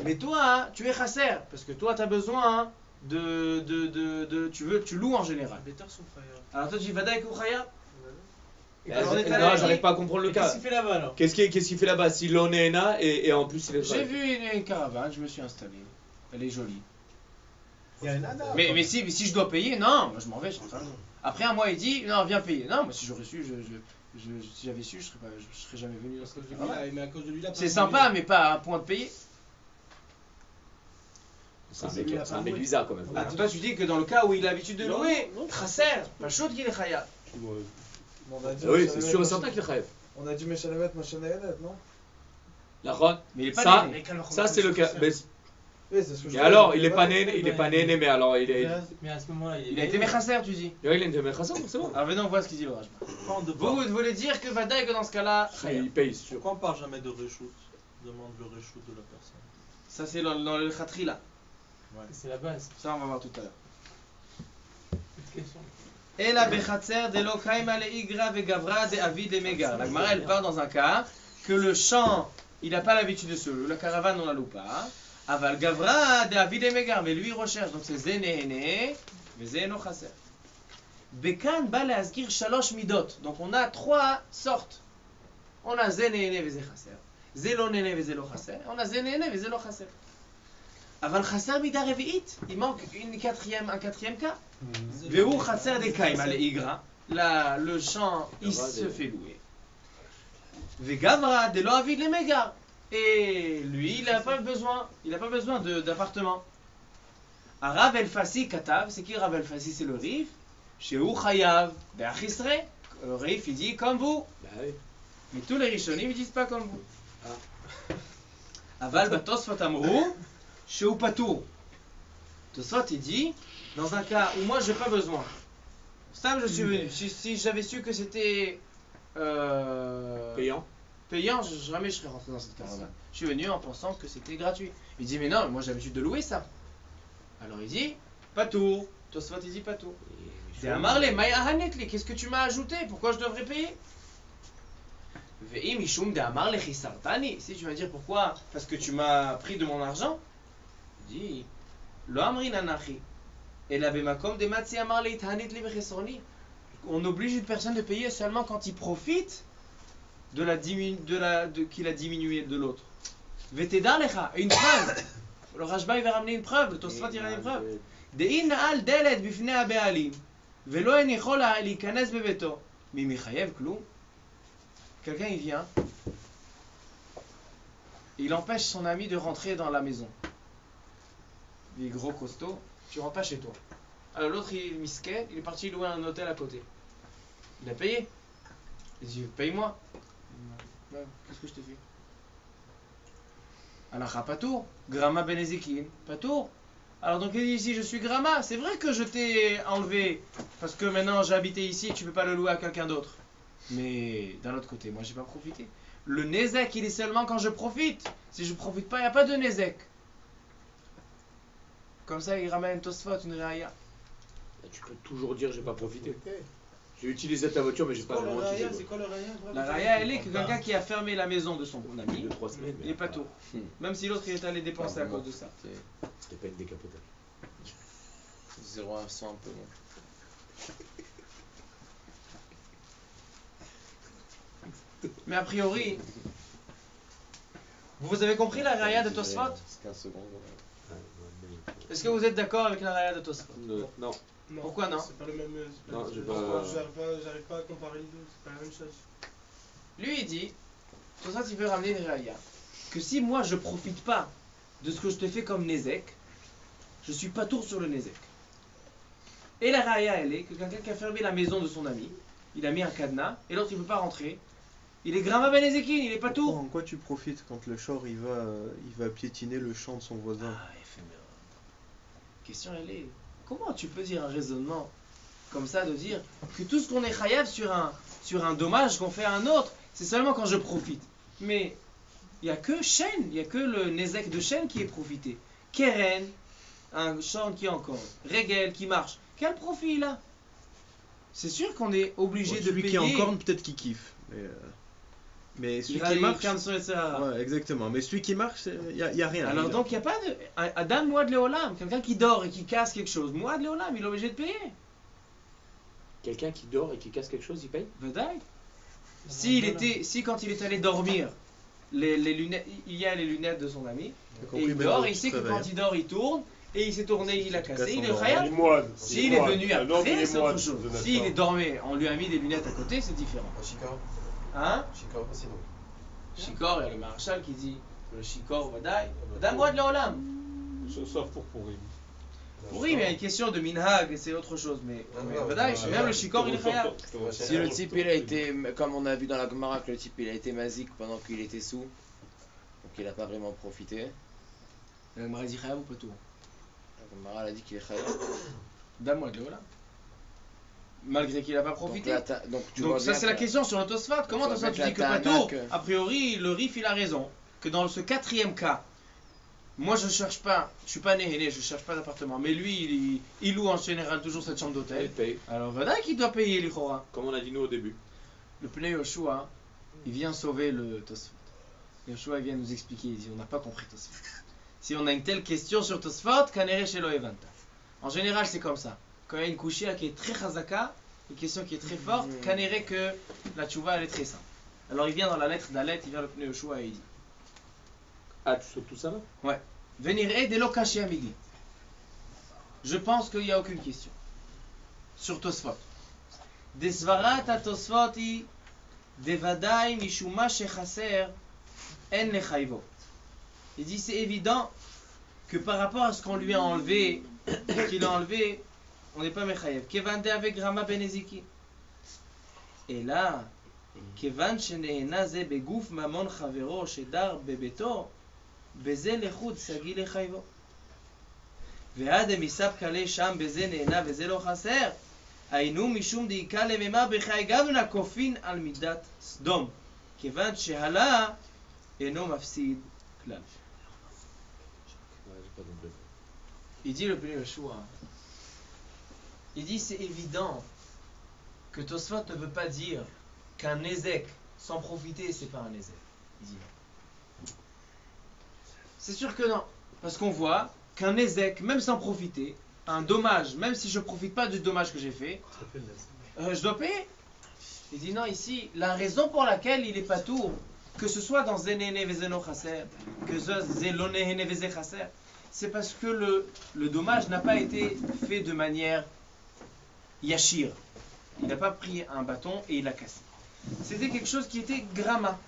Mais toi, tu es chasser. Parce que toi, tu as besoin tu loues en général. Bétar son frère. Alors toi, tu dis Vadaï Kouchaya. Non, j'arrive pas à comprendre le Qu'est-ce cas. qu'il fait là-bas alors? Qu'est-ce qu'il fait là-bas si l'on est là et en plus il est J'ai vu une caravane, je me suis installé. Elle est jolie. Il y a un nana. Mais si je dois payer, non, moi je m'en vais, je rentre à la maison. Après un mois, il dit non, viens payer. Non, moi si j'aurais su, si j'avais su, je serais jamais venu dans cette caravane. Mais à cause de lui là. C'est sympa, mais pas à un point de payer. C'est un mec bizarre quand même. Alors toi, tu dis que dans le cas où il a l'habitude de louer, chasser, pas chaud qu'il est khaya. Oui, c'est sûr et certain qu'il est chayav. On a dit Meshalemet, Meshalemet, non? D'accord. Mais il est pas Ça, né. ça c'est le cas. Mais, Oui, c'est ce que je mais alors, dis. il est pas né, mais alors il est. Mais à ce moment-là, Il a été mechasser, tu dis. Il est né, c'est bon. Alors venez, on voit ce qu'il dit le Rajba. Vous voulez dire que Vadaï, que dans ce cas-là, Il paye, c'est sûr. Pourquoi on parle jamais de reshoot? Demande le reshoot de la personne. ça c'est dans le khatri là. c'est la base. Ça, on va voir tout à l'heure. Petite question. Et la bechatzer de l'okaima le igra ve gavra de avid et megar. La Gemara elle part dans un cas que le champ il n'a pas l'habitude de se louer, la caravane on la loue pas. Aval gavra de avid et megar, mais lui il recherche donc c'est zénéhéné, mais zéno chaser. Bekan ba leazkir shalosh midot. Donc on a trois sortes. On a zénéhéné ve zé chaser, zélo néné ve zélo chaser, on a zénéhéné ve zélo chaser. Aval chaser mida revi'it, il manque un quatrième cas. Verou Khatser des Kaima, les Igra, le champ il se fait louer. Vegavra de l'Oavid les Mégas. Et lui, il n'a pas besoin d'appartement. Rav El Fassi Katav, c'est qui Rav El Fassi? C'est le Rif. Chez Chayav, Be'achisre. Le Rif, il dit comme vous. Mais tous les Rishonim, ils disent pas comme vous. Aval Batosfot Amrou, chez Patour. Tosfot, il dit. Dans un cas où moi j'ai pas besoin, ça je suis venu. Si j'avais su que c'était Payant. jamais je serais rentré dans cette caravane. Je suis venu en pensant que c'était gratuit. Il dit mais non, moi j'ai l'habitude de louer ça. Alors il dit pas tout. Tosfot il dit pas tout. Et Amarle Maya Hanetli, qu'est-ce que tu m'as ajouté? Pourquoi je devrais payer? Ve'im Ishum de Amarle Chisartani. Si tu vas dire pourquoi? Parce que tu m'as pris de mon argent. Il dit Lo Amrin Anachi. Et la Bemakom de Matsi Amarle Ithanit li bechesroni. On oblige une personne de payer seulement quand il profite qu'il a diminué de l'autre. Veteda lecha, une preuve. Le Rajba il va ramener une preuve, le Tosfot il ramène une preuve. De'in na'al delet bifnei ha'be'alim, ve'lo en yichol li'kanes bebeto, mimi chayev kloum. Quelqu'un il vient, il empêche son ami de rentrer dans la maison. Il est gros costaud, tu rentres pas chez toi. Alors l'autre il est misquet, il est parti louer un hôtel à côté. Il a payé. Il dit paye-moi. Qu'est-ce que je te fais? Alors pas tout. Grama Benezikin, pas tout. Alors donc il dit ici je suis Grama. C'est vrai que je t'ai enlevé parce que maintenant j'ai habité ici, tu peux pas le louer à quelqu'un d'autre. Mais d'un autre côté, moi j'ai pas profité. Le Nezek il est seulement quand je profite. Si je profite pas, il n'y a pas de Nezek. Comme ça il ramène Tosfot une réaïa. Tu peux toujours dire j'ai pas profité. J'ai utilisé ta voiture mais j'ai pas vraiment utilisé. C'est quoi le raya? La raya elle est que quelqu'un qui a fermé la maison de son ami, 2-3 semaines. il est pas tôt. Même si l'autre il est allé dépenser à cause de ça. C'était pas une décapotable. 0 à 100 un peu bon. Mais a priori, vous avez compris la raya de Tosfot? C'est 15 secondes. Est-ce que vous êtes d'accord avec la raya de Tosfot? Non. Pourquoi non? C'est pas le même. Non, j'ai pas. J'arrive pas à comparer les deux, c'est pas la même chose. Lui il dit, Tosfot il veut ramener une raya, que si moi je profite pas de ce que je te fais comme Nezek, je suis pas tour sur le Nezek. Et la raya elle est que quelqu'un qui a fermé la maison de son ami, il a mis un cadenas, et l'autre il peut pas rentrer, il est Grama Benezekin, il est pas tour. En quoi tu profites quand le shor il va piétiner le champ de son voisin? Question elle est, comment tu peux dire un raisonnement comme ça de dire que tout ce qu'on est chayav sur un dommage qu'on fait à un autre, c'est seulement quand je profite. Mais il n'y a que Shen, il n'y a que le Nezek de Shen qui est profité. Keren, un champ qui est encore, Regel qui marche. Quel profit il a? c'est sûr qu'on est obligé de Celui payer. qui est en corne, peut-être qu'il kiffe. Mais celui qui marche. Ouais, exactement. Mais celui qui marche, il n'y a rien. Alors donc il n'y a pas de. Adam Moad Leolam, quelqu'un qui dort et qui casse quelque chose, Moad Leolam, il est obligé de payer. Quelqu'un qui dort et qui casse quelque chose, il paye? Vedaï. Si quand il est allé dormir, les lunettes, il y a les lunettes de son ami, et il dort, et il sait que quand il dort, il tourne, et il s'est tourné, il a cassé, il est khayab. S'il est venu après, c'est autre chose. S'il est dormi, on lui a mis des lunettes à côté, c'est différent. Chikor. Hein? Chikor, sinon. Chikor, il y a le maréchal qui dit le Chikor, Vedaï. Adam Moad Leolam. Sauf pour Pourim. Oui, mais il y a une question de minhag, c'est autre chose. Mais Vedaï, même le Chikor, il est khayab. Si le type il a été, comme on a vu dans la Gemara, que le type il a été mazik pendant qu'il était sous, donc il n'a pas vraiment profité. La Gemara dit khayab ou pas tout? La Gemara elle a dit qu'il est khayab. Adam Moad Leolam. Malgré qu'il n'a pas profité. Donc ça c'est la question sur le Tosfot. Comment Tosfot tu dis que pas tout? A priori, le Rif il a raison. Que dans ce quatrième cas, moi je cherche pas, je suis pas né, je cherche pas d'appartement. Mais lui, il loue en général toujours cette chambre d'hôtel. Il paye. Alors voilà qu'il doit payer l'Ichora. Comme on a dit nous au début. Le Pnei Yoshua, il vient sauver le Tosfot. Yoshua vient nous expliquer, il dit on n'a pas compris Tosfot. Si on a une telle question sur Tosfot, Kanere Shelo Evanta. En général c'est comme ça. Quand il y a une couchia qui est très chazaka, une question qui est très forte, Kanere que la tchouva elle est très simple. Alors il vient dans la lettre d'Alet, il vient le Pnei Yoshua et il dit. Ah, tu sautes tout ça là? Ouais. Venir aider l'okashi à midi. Je pense qu'il n'y a aucune question. Sur Tosfot. Desvarat a Tosfoti, devadai mishuma shechaser, en lechayvo. Il dit c'est évident que par rapport à ce qu'on lui a enlevé, qu'il a enlevé, on n'est pas mechayev. Kevande avec Rama Beneziki. Et là, kevan shenehena ze begouf mamon chavero shedar bebeto, בזה לחוד סגי לחייבו. ועד המספקא לי שם בזה נהנה וזה לא חסר. היינו משום דאיקה לממה בחי גבנה כופין על מידת סדום. כיוון שהלה אינו מפסיד כלל. Il dit le Pnei Yoshua. Il dit c'est évident que Tosfot ne veut pas dire qu'un nézek sans profiter c'est pas un nézek. Il dit non. C'est sûr que non, parce qu'on voit qu'un ézek, même sans profiter, un dommage, même si je ne profite pas du dommage que j'ai fait, je dois payer. Il dit non, ici, la raison pour laquelle il est pas tour, que ce soit dans Zenene Vezeno Chaser, que Zelonehene Veze Chaser, c'est parce que le dommage n'a pas été fait de manière yashir. Il n'a pas pris un bâton et il l'a cassé. C'était quelque chose qui était gramma.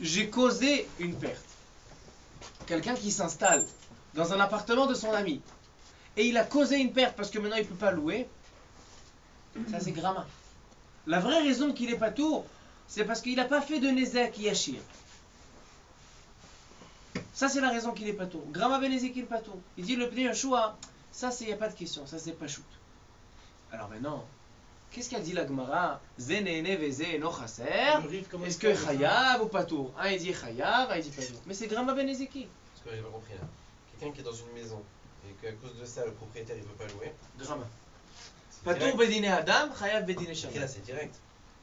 J'ai causé une perte. Quelqu'un qui s'installe dans un appartement de son ami et il a causé une perte parce que maintenant il ne peut pas louer, ça c'est gramma. La vraie raison qu'il n'est pas tour, c'est parce qu'il n'a pas fait de nezek yashir. Ça c'est la raison qu'il n'est pas tour. Gramma benezek il n'est pas tour. Il dit le Pnei Yoshua, ça il n'y a pas de question, ça c'est pas shoot. Alors maintenant, qu'est-ce qu'a dit la Gemara? Zenene veze no chaser. Est-ce que chayav ou patour? Un il dit chayav, un il dit patour. Mais c'est Gramma benezeki. Parce que j'ai pas compris là. Quelqu'un qui est dans une maison et qu'à cause de ça le propriétaire il veut pas louer. Gramma. Patour bedine adam, chayav bedine shama. Et là c'est direct.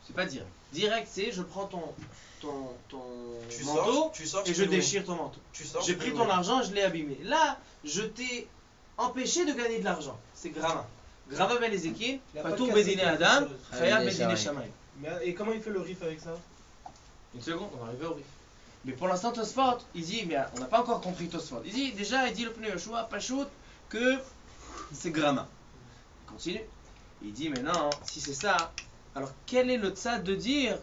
C'est pas direct. Direct c'est je prends ton tu manteau sors, et je déchire ton manteau. J'ai pris ton argent, je l'ai abîmé. Là, je t'ai empêché de gagner de l'argent. C'est Gramma. Gramma benezeki, patour bedine adam, chayav bedine shama. Et comment il fait le rif avec ça? Une seconde, on va arriver au rif. Mais pour l'instant, Tosfot, il dit, mais on n'a pas encore compris Tosfot. Il dit, déjà, il dit le Pnei Yoshua, Pachout, que c'est Gramma. Il continue. Il dit, mais non, si c'est ça, alors quel est le tzad de dire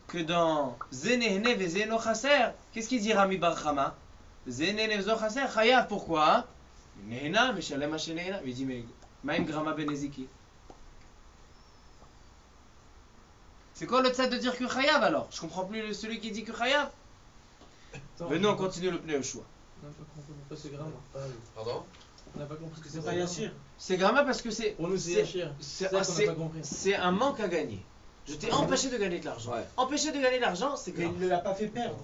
que dans Zenehne vezeno chaser, qu'est-ce qu'il dit Rami Bar Chama? Zenehne vezeno chaser, chayav, pourquoi? Nehena, meshalem hashenehena. Il dit, mais maïm Gramma beneziki. C'est quoi le tzad de dire que chayav alors? Je comprends plus celui qui dit que chayav. Mais non, on continue le Pnei Yoshua. On n'a pas compris pourquoi c'est Gramma. Pardon? On n'a pas compris que c'est pas Yashir. C'est Gramma parce que c'est. Pour nous c'est Yashir. C'est un manque à gagner. Je t'ai empêché de gagner de l'argent. Ouais. Empêché de gagner de l'argent, c'est que. Mais il ne l'a pas fait perdre.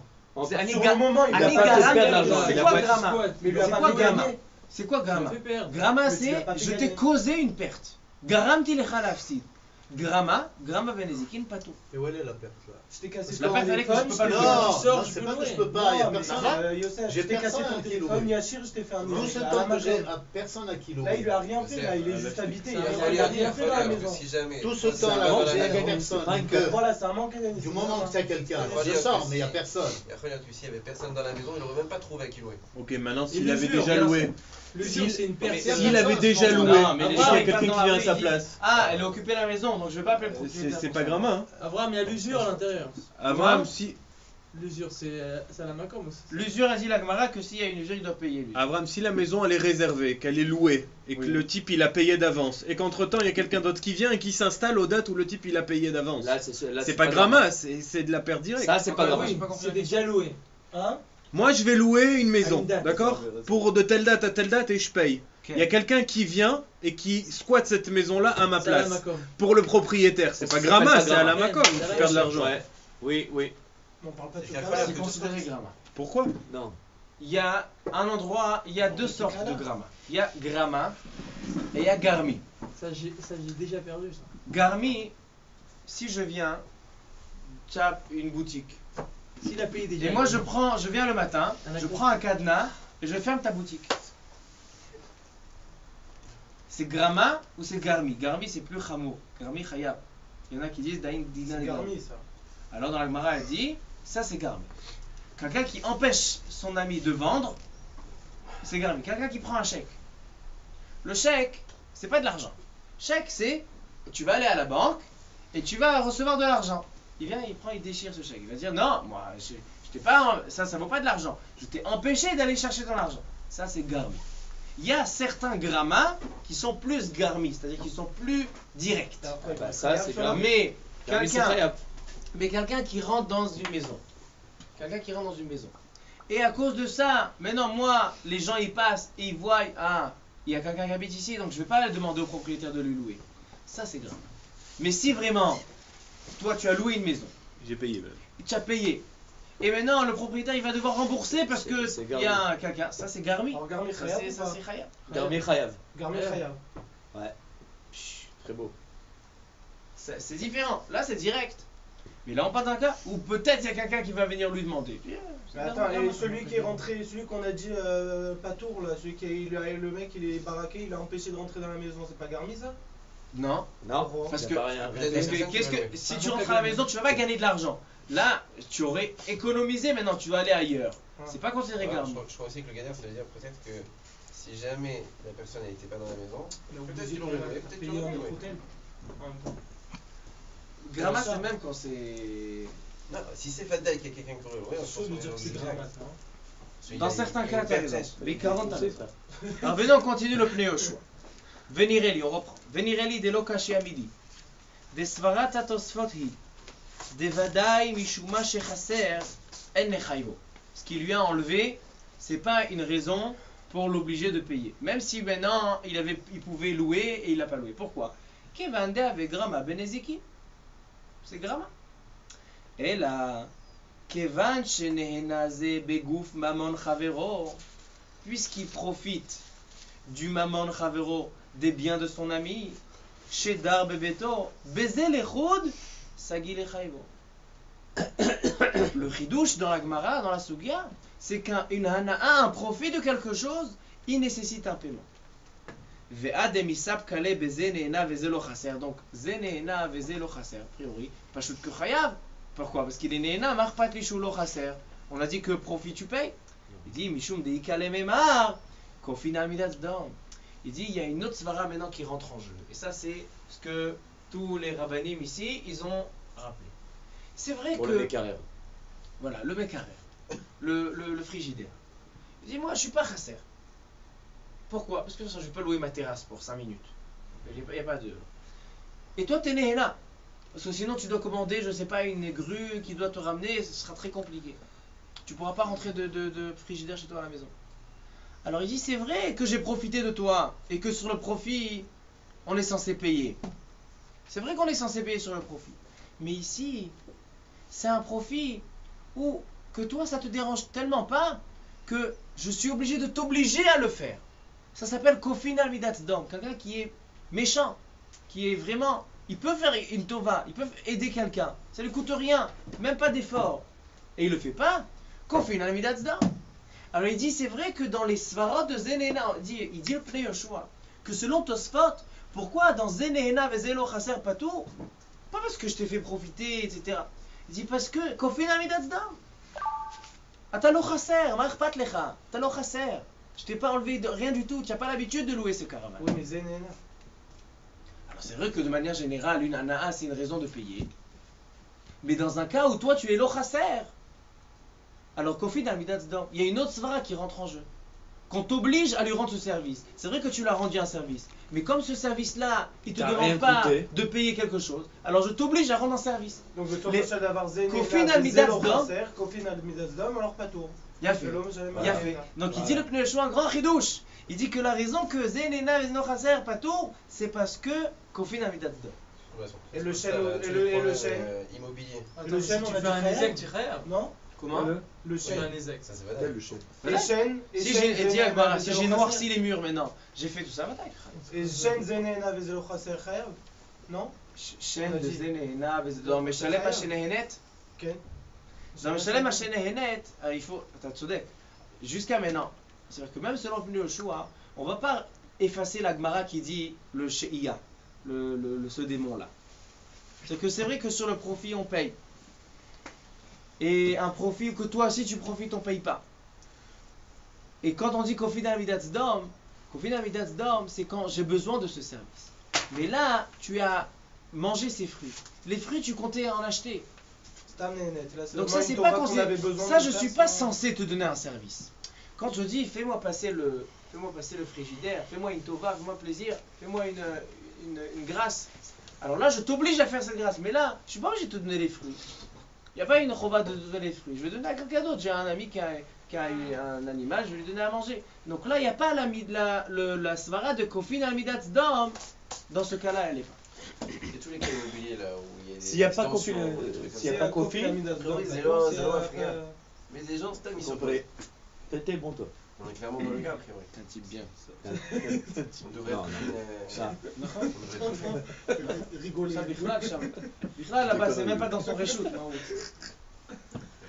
C'est un sur le moment, il n'a pas fait perdre l'argent. C'est quoi Gramma? Mais il n'a pas fait gagner. C'est quoi Gramma? Gramma c'est je t'ai causé une perte. Garamti lecha lafsid. Grama benezikin patou. Et où elle est la perte là? Je t'ai cassé La ton perte, elle est que je peux pas téléphone, le tu sors, Non, je c'est peux pas que louer. je peux pas, il y a Non, mais personne. Youssef, J'ai je t'ai cassé personne ton à qui téléphone, louer. Yachir, je t'ai fait un Nous, message ce à temps que j'ai Amazon. à personne à qui louer. Là, il lui a rien fait, là, il est juste habité. Il Il a rien fait à la maison. Si jamais. Tout ce ça temps-là, va j'ai dans la avec maison, personne. Que Voilà, c'est un manque à gagner. du moment que c'est quelqu'un, Regarde, je sors, mais il n'y a si- personne. Et après, s'il n'y avait personne dans la maison, il n'aurait même pas trouvé à qui louer. Ok, maintenant, Et s'il avait l'usure, déjà bien loué. sûr. L'usure, c'est une personne. S'il avait déjà Non, loué, Non, mais et les qu'il y gens, a ils quelqu'un passent qui dans vient à la sa rue, ils place. Ah, elle a occupé la maison, donc je vais pas appeler le propriétaire. C'est pour pas ça. Grama, hein. Abraham, il y a l'usure à l'intérieur. Abraham, si L'usure, c'est à la Macom aussi. L'usure a dit la Gemara que s'il y a une usure, il doit payer lui. Abraham, si la maison elle est réservée, qu'elle est louée, et que Oui. le type il a payé d'avance, et qu'entre temps il y a quelqu'un d'autre qui vient et qui s'installe aux dates où le type il a payé d'avance, Là, c'est pas Grama, c'est de la perte directe. Ça, c'est pas Encore grave. oui, j'ai pas compris. C'est déjà loué. Hein? Moi je vais louer une À maison, une date. d'accord, pour de telle date à telle date et je paye. Ok. Il y a quelqu'un qui vient et qui squatte cette maison là à ma C'est à la place. Macom. Pour le propriétaire, c'est Ça pas s'appelle Grama, pas c'est à la Grama. Macom, tu perds de l'argent. Ouais. Oui, oui. On parle pas de C'est ce qu'à cas-là. C'est considéré Grama. Pourquoi? Non. Il y a un endroit, il y a deux sortes de Grama. Il y a Grama et il y a Garmi. Ça, j'ai déjà perdu, ça. Garmi, si je viens, tu as une boutique. S'il a payé déjà. Et moi je viens le matin, Un je accord. prends un cadenas et je ferme ta boutique. C'est Grama ou c'est Garmi? Garmi c'est plus Chamour. Garmi Chayab. Il y en a qui disent Daïn Dina C'est Garmi. Garmi, ça. Alors dans la Gemara elle dit, ça c'est Garmi. Quelqu'un qui empêche son ami de vendre, c'est Garmi. Quelqu'un qui prend un chèque. Le chèque, c'est pas de l'argent. Chèque c'est, tu vas aller à la banque et tu vas recevoir de l'argent. Il vient, il prend, il déchire ce chèque. Il va dire non, moi je t'ai pas, ça vaut pas de l'argent. Je t'ai empêché d'aller chercher ton argent. Ça c'est Garmi. Il y a certains grammas qui sont plus Garmi, c'est-à-dire qui sont plus directs. Bah, ça, c'est grave. Mais Garmi, c'est quelqu'un Khayab. quelqu'un qui rentre dans une maison. Quelqu'un qui rentre dans une maison. Et à cause de ça, maintenant moi, les gens ils passent et ils voient, ah, il y a quelqu'un qui habite ici, donc je vais pas demander au propriétaire de lui louer. Ça c'est grave. Mais si vraiment, toi tu as loué une maison, J'ai payé. tu as payé, et maintenant le propriétaire il va devoir rembourser parce que C'est il y a quelqu'un, ça c'est Garmi. Alors, Garmi Ça Khayab c'est ou pas Khayab. Garmi Khayav. Garmi Ouais. Khayab. Très beau. C'est différent. Là c'est direct. Mais là on parle d'un cas où peut-être il y a quelqu'un qui va venir lui demander. Mais attends, et celui qui est rentré, celui qu'on a dit Patour, là, celui qui le mec il est baraqué, il a empêché de rentrer dans la maison, c'est pas Garmi ça? Non. Non, Parce y a que- pas rien. Parce que, qu'est-ce que si tu rentres à la maison, tu vas pas gagner de l'argent. Là, tu aurais économisé, maintenant tu vas aller ailleurs. C'est pas considéré Ouais, Garmi. je crois aussi que le gagnant, ça veut dire peut-être que si jamais la personne n'était pas dans la maison, Il a peut-être obligé qu'il de aurait loué, peut-être qu'il payer aurait un loué. autre hôtel. En même temps. Gramma, ça. c'est même quand c'est. Non, si c'est Fadda et qu'il y a quelqu'un qui aurait loué, on se Chaud de pense dire que c'est direct. grave maintenant. Parce qu'il y Dans a certains une cas, t'as raison. perte. Les 40, t'as raison. Alors venez, on continue le pneu au choix. Venireli, on reprend. Venireli de lokashi amidi. De svarat atosfot hi. De vadai mishuma shechaser en nechayvo. Ce qui lui a enlevé, c'est pas une raison pour l'obliger de payer. Même si maintenant il pouvait louer et il n'a pas loué. Pourquoi? Kevande avec Grama Beneziki. C'est Grama. Et là, Kevan shenehenaze begouf mamon chavero. Puisqu'il profite du mamon chavero, des biens de son ami, shedar bebeto, baiser les chouds, sagi le chayvo. Le chidouche dans la Gemara, dans la Sugia, c'est qu'une hana'a, un profit de quelque chose, il nécessite un paiement. Ve'ad emisab kale beze ne'ena veze lo chaser. Donc, ze ne'ena veze lo chaser, a priori, pas chut que chayav. Pourquoi? Parce qu'il est ne'ena, marpat li shou lo chaser. On a dit que profit tu payes. Il dit, mishum de ikale memar, kofina midat dam. Il dit, il y a une autre svara maintenant qui rentre en jeu. Et ça, c'est ce que tous les rabbanim ici, ils ont rappelé. C'est vrai Pour que... le Mekarer. Voilà, le Mekarer, le frigidaire. Il dit, moi, je suis pas chasser. Pourquoi? Parce que je ne vais pas louer ma terrasse pour 5 minutes. Il n'y a pas de... Et toi, tu es né là. Parce que sinon, tu dois commander, je ne sais pas, une grue qui doit te ramener, ce sera très compliqué. Tu ne pourras pas rentrer de frigidaire chez toi à la maison. Alors il dit, c'est vrai que j'ai profité de toi et que sur le profit, on est censé payer. C'est vrai qu'on est censé payer sur le profit. Mais ici, c'est un profit où que toi, ça te dérange tellement pas que je suis obligé de t'obliger à le faire. Ça s'appelle Kofin al Midat Dam, quelqu'un qui est méchant. qui est vraiment, il peut faire une tova, il peut aider quelqu'un, ça lui coûte rien, même pas d'effort, et il le fait pas, Kofin al Midat Zdam. Alors il dit, c'est vrai que dans les svarot de Zenehena, il dit le Pnei Yoshua, que selon Tosfot, pourquoi dans Zenehena vezelo chaser patur, pas parce que je t'ai fait profiter, etc. Il dit parce que Kofin al Midat Zdam. Ata lo chaser, ma akhpat lecha, ata lo chaser. Je t'ai pas enlevé de rien du tout, tu n'as pas l'habitude de louer ce caravane. Oui, mais Zenehena. Alors c'est vrai que de manière générale, une ana'a c'est une raison de payer. Mais dans un cas où toi tu es lo chaser, alors Kofin al Midat Zdam, il y a une autre svara qui rentre en jeu. Qu'on t'oblige à lui rendre ce service. C'est vrai que tu l'as rendu un service. Mais comme ce service-là, il ne te demande pas de payer quelque chose, alors je t'oblige à rendre un service. Donc le Torah d'avoir Kofin al Midat Zdam, Kofin al Midat Zdam, alors pas tout. Il a fait. Donc il dit le Pnei Yoshua un grand chidouche. Il dit que la raison que Zenehena vezeno chaser patur, c'est parce que Kofin al Midat Zdam. Et le chêne immobilier. Et le chêne, on a dit un ézec, tu rêves. Non. Comment Le chêne. Un ézec. Ça c'est valable. Le chêne. Les chênes. Si j'ai noirci les murs maintenant, j'ai fait tout ça, Et chêne Zenehena vezelo chaser chayav. Non. Chêne de Zenehena vezeno meshalem hashenehenet. Dans Meshalem hashenehenet, il faut. T'as tzodek. Jusqu'à maintenant, c'est-à-dire que même selon le Pnei Yoshua, on va pas effacer la Gemara qui dit le Sheia, ce démon-là. C'est que c'est vrai que sur le profit on paye. Et un profit que toi aussi tu profites, on paye pas. Et quand on dit Kofin al Midat Zdam, c'est quand j'ai besoin de ce service. Mais là, tu as mangé ces fruits. Les fruits, tu comptais en acheter. Donc ça, c'est pas considéré. Ça, je suis pas censé te donner un service. Quand je dis fais-moi passer le frigidaire, fais-moi une tova, fais-moi plaisir, fais-moi une grâce. Alors là, je t'oblige à faire cette grâce. Mais là, je suis pas obligé de te donner les fruits. Il n'y a pas une chova de te donner les fruits. Je vais donner à quelqu'un d'autre. J'ai un ami qui a eu un animal, je vais lui donner à manger. Donc là, il n'y a pas la svara de Kofin al Midat Zdam. Dans ce cas-là, elle est pas. Et tous les cas immobiliers là où il y a des S'il n'y a pas extensions, Kofin, des trucs comme s'il n'y a ça. pas Kofin, Mais les gens, c'est ils sont prêts. T'es bon toi. On est clairement dans le cas, a priori. Un type bien. On devrait être rigoler. Ça, Bichlal, là-bas, c'est même pas dans son réchoute.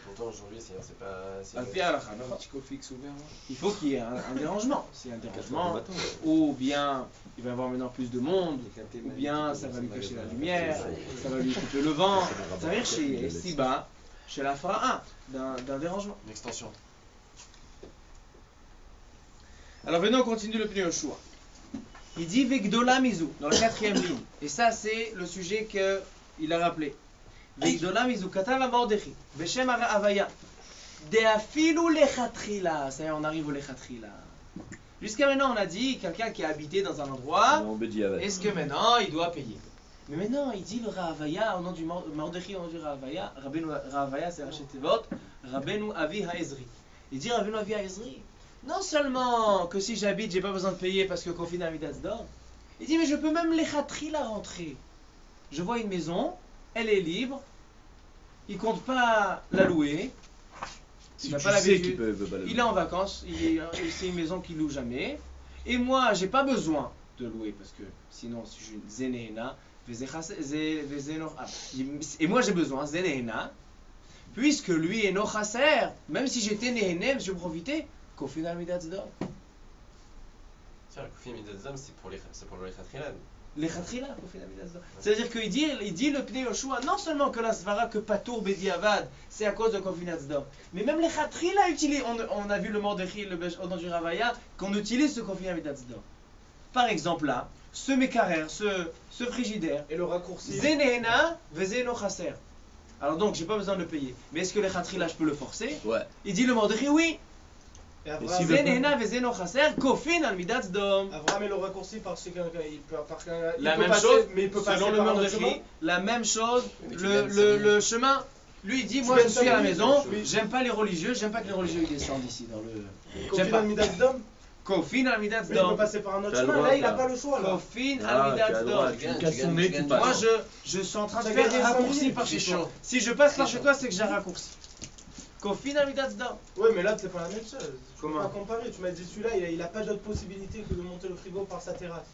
Pourtant, aujourd'hui, c'est pas. Un petit coffre fixe ouvert. Il faut qu'il y ait un dérangement. S'il y a un dérangement, ou bien il va y avoir maintenant plus de monde, ou bien ça va lui cacher la lumière, ça va lui couper le vent. Ça veut dire chez Siba, chez la Phara, d'un dérangement. Une extension. Alors maintenant on continue le Pnei Yoshua. Il dit Vegdola Mizu dans la 4e ligne. Et ça c'est le sujet qu'il a rappelé. Vegdola Mizu Katav Mordechai Beshem Avaya Deafilu Lechatrila. Ça y est, on arrive au Lechatrila. Jusqu'à maintenant on a dit quelqu'un qui a habité dans un endroit. Est-ce que maintenant il doit payer? Mais maintenant il dit le Rahavaya au nom du Mordechai, au nom du Rahavaya. Rahavaya c'est Raché Tevot. Rabbeinu Avi Haezri. Il dit Rabbeinu Avi Haezri. Non seulement que si j'habite, j'ai pas besoin de payer parce que Kofin al Midat Zdam. Il dit mais je peux même la rentrer. Je vois une maison, elle est libre. Il compte pas la louer. Il n'a pas l'habitude. Il est en vacances. C'est une maison qu'il loue jamais. Et moi, j'ai pas besoin de louer parce que sinon, si je suis une Zenehena, et moi j'ai besoin Zenehena, puisque lui est no chaser. Même si j'étais Nehenem, je profitais. Kofin al Midat Zdam. Kofin al Midat Zdam, c'est pour le Lechatrila. Lechatrila, Kofin al Midat Zdam. C'est-à-dire qu'il dit le Pnei Yoshua, non seulement que la svara que Patour Bediavad, c'est à cause de Kofin al Zdam, mais même Lechatrila utilise, on a vu le Mordechai, au nom du Ravaya, qu'on utilise ce Kofin al Midat Zdam. Par exemple là, ce Mekarer, ce frigidaire, et le raccourci. Zenehena vezeno chaser. Alors donc, j'ai pas besoin de le payer. Mais est-ce que Lechatrila, je peux le forcer? Ouais. Il dit le Mordechai, oui. Zenehena vezeno chaser, Kofin al Midat Zdam. Abraham est le raccourci parce qu'il peut la même chose, mais il peut passer selon le Mordechai, la même chose, le chemin. Lui il dit, moi je suis à la maison, j'aime pas les religieux, j'aime pas que les religieux descendent ici dans le. Kofin al Midat Zdam. Kofin al Midat Zdam. Il peut passer par un autre chemin, là il a pas le choix. Kofin al Midat Zdam. Moi je suis en train de faire un raccourci par chez toi. Si je passe par chez toi, c'est que j'ai un raccourci. Kofin al Midat Zdam. Ouais, mais là c'est pas la même chose. Tu Comment? peux pas comparer. Tu m'as dit celui-là, il a pas d'autre possibilité que de monter le frigo par sa terrasse.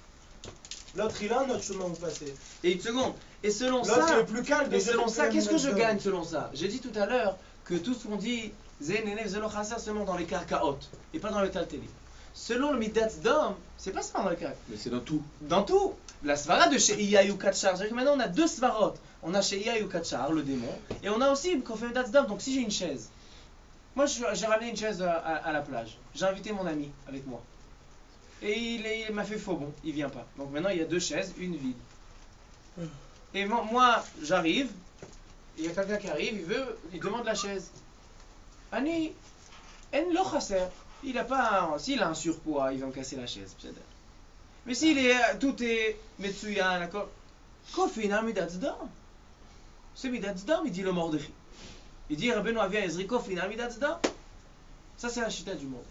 L'autre, il a un autre chemin où passer. Et une seconde. Et selon L'autre, ça, il est plus calme. et selon ça, qu'est-ce que je gagne selon ça? J'ai dit tout à l'heure que tout ce qu'on dit, seulement dans les karkaot, et pas dans le taltéli. Selon le Midat Dom, c'est pas seulement dans le karkaot. Mais c'est dans tout. Dans tout. La svara de chez Iyayu Katchar. C'est-à-dire que maintenant on a deux svarot. On a chez Iyayu Katchar, le démon, et on a aussi qu'on fait Midat Dom. Donc si j'ai une chaise, moi j'ai ramené une chaise à la plage. J'ai invité mon ami avec moi. Et il m'a fait faux bon, il vient pas. Donc maintenant il y a deux chaises, une vide. Et moi j'arrive, il y a quelqu'un qui arrive, il demande la chaise. Ani, en lo chaser. S'il a un surpoids, il va me casser la chaise. Mais tout est Metsuya, d'accord? Kofina midat dam. C'est midat dam, il dit le Mordechai. Il dit Rabbeinu Avia Ezri Kofina midat dam. Ça c'est la chita du Mordechai.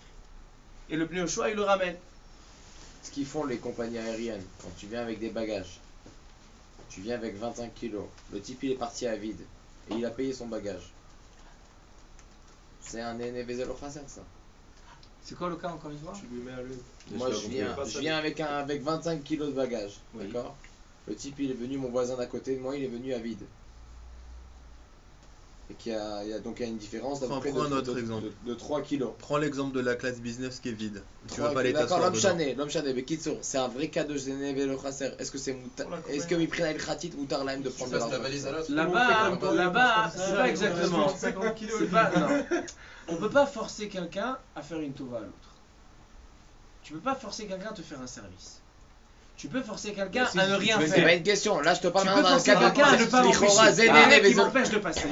Et le pneu au choix, il le ramène. Ce qu'ils font les compagnies aériennes, quand tu viens avec des bagages, tu viens avec 25 kilos, le type il est parti à vide, et il a payé son bagage. C'est un Vézelo Chaser ça. C'est quoi le cas encore une fois? Tu lui mets à lui. Moi je viens avec 25 kilos de bagages, Oui. d'accord? Le type il est venu, mon voisin d'à côté de moi il est venu à vide. Et qu'il y a donc il y a une différence d'à peu près Prends un autre exemple. de 3 kilos. Prends l'exemple de la classe business qui est vide. Tu 3 vas pas aller kilos. t'asseoir D'accord, dedans. l'homme chané, mais Kitsour, c'est un vrai cas de Vézelo Chaser. Est-ce que c'est est-ce que Miprina El Khatit Moutar Lahem de prendre de passe la l'argent? valise à l'autre. Là-bas, c'est pas exactement. 50 kilos. C'est pas, non. On peut pas forcer quelqu'un à faire une tova à l'autre. Tu peux pas forcer quelqu'un à te faire un service. Tu peux forcer quelqu'un à ne rien C'est pas faire. une question, là je te parle Tu peux maintenant d'un forcer cas quelqu'un à ne pas m'empêcher. Un mec qui de m'empêche de passer.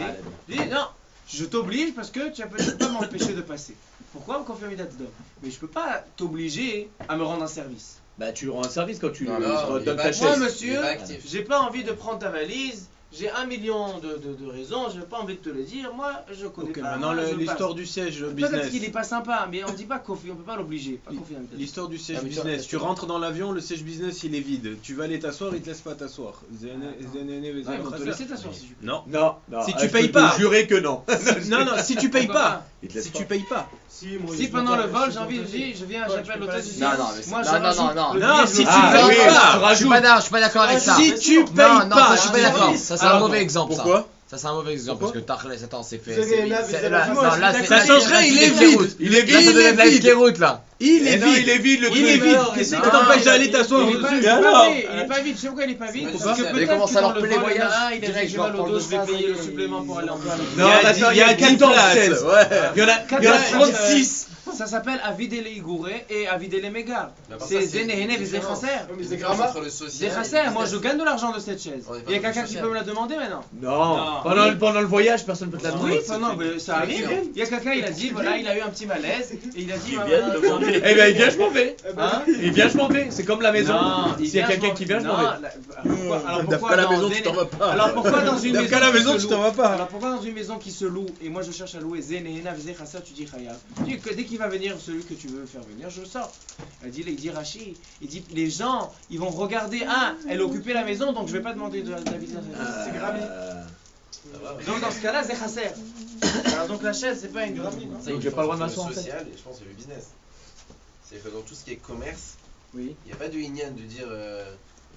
Je dis non, je t'oblige parce que tu ne peux pas m'empêcher de passer. Pourquoi me confirmer d'être d'homme? Mais je peux pas t'obliger à me rendre un service. Bah tu lui rends un service quand tu lui Non, donnes ta Moi, chaise. monsieur, j'ai pas envie de prendre ta valise. J'ai 1 million de raisons, je n'ai pas envie de te le dire. Moi, je connais Ok, pas. maintenant moi, je l'histoire passe. du siège Peut-être business. qu'il est pas sympa, mais on dit pas Kofi, on peut pas l'obliger. Pas Kofi, L'histoire du siège Ah, mais ça, business. ça, Tu rentres dans l'avion, le siège business il est vide. Tu vas aller t'asseoir, il te laisse pas t'asseoir. Ouais, on peut te laisser t'asseoir si tu peux. Non. Non, Si ah, tu je payes peux te pas. jurer que non. Non, non, si tu payes Pourquoi pas. Il te laisse Si pas. tu payes pas. Si pendant le vol, j'ai envie de dire, je viens, j'appelle l'hôtel. Non, non, mais Moi, non, non, je si tu Ah, payes oui, pas, tu je suis pas d'accord avec ça. Si tu payes Non, non, pas, ça, je suis pas d'accord. Ça, c'est un mauvais exemple. ça. Pourquoi? Ça, c'est un mauvais exemple parce que Tarles, attends, c'est fait. Vous avez là, vous avez Là, là, non, moi, là, je suis c'est Ça d'accord. changerait, il est Là, vide. il est ça Il devient est de la vide. Kéroute, là. Il est Eh non, vide. il est vide le truc. Il est vide. Qu'est-ce qui t'empêche d'aller t'asseoir Il est pas dessus? vide. Alors Il est pas vide. Tu sais pourquoi il est pas vide? Pourquoi Parce que Mais peut-être comment que ça dans leur le plaît les vol, il y en a voyages un, il a direct, dit je leur mal au prends dos, le je vais train, payer le ça y est, supplément pour aller en voile. Non, attends, il y a 14 chaises. Ouais. Il y en a 36. Ça s'appelle Avidele Igouré et Avidele Megar. Mais à part C'est ça, Zenehene et différence. Zechaser. Mais c'est Différence grave. entre le social et le Zechaser, moi je business. gagne de l'argent de cette chaise. On est pas Il y a dans le quelqu'un qui social. peut me la demander maintenant. Non, Oui. pendant le voyage, personne ne peut te la demander. Oui, mais ça arrive. Il y a quelqu'un, il a dit, voilà, il a eu un petit malaise et il a dit, Il bah, vient de voilà, demander. Eh ben, il vient, je m'en vais. Hein? Il vient, je m'en vais. C'est comme la maison. Non, S'il y a quelqu'un qui vient, je m'en vais. Alors D'après pourquoi la dans maison, Zene- tu t'en vas pas. Alors pourquoi dans une D'après la maison, qui se tu t'en loue- vas pas. Alors pourquoi dans une maison qui se loue et moi je cherche à louer Zenehena Vzechaser, tu dis Chayav. Tu dis que dès qu'il va venir celui que tu veux faire venir, je le sors. Il dit Rachi, il dit les gens, ils vont regarder, ah, elle a occupé la maison, donc je vais pas demander de la visite. C'est grave. Ça va, ouais. Donc dans ce cas-là, Zechaser. Alors donc la chaise, c'est pas une grave. Ça, Donc j'ai pas le droit de le m'asseoir, en fait. social et je pense que c'est le business. C'est que dans tout ce qui est commerce, Oui. il n'y a pas de inyan de dire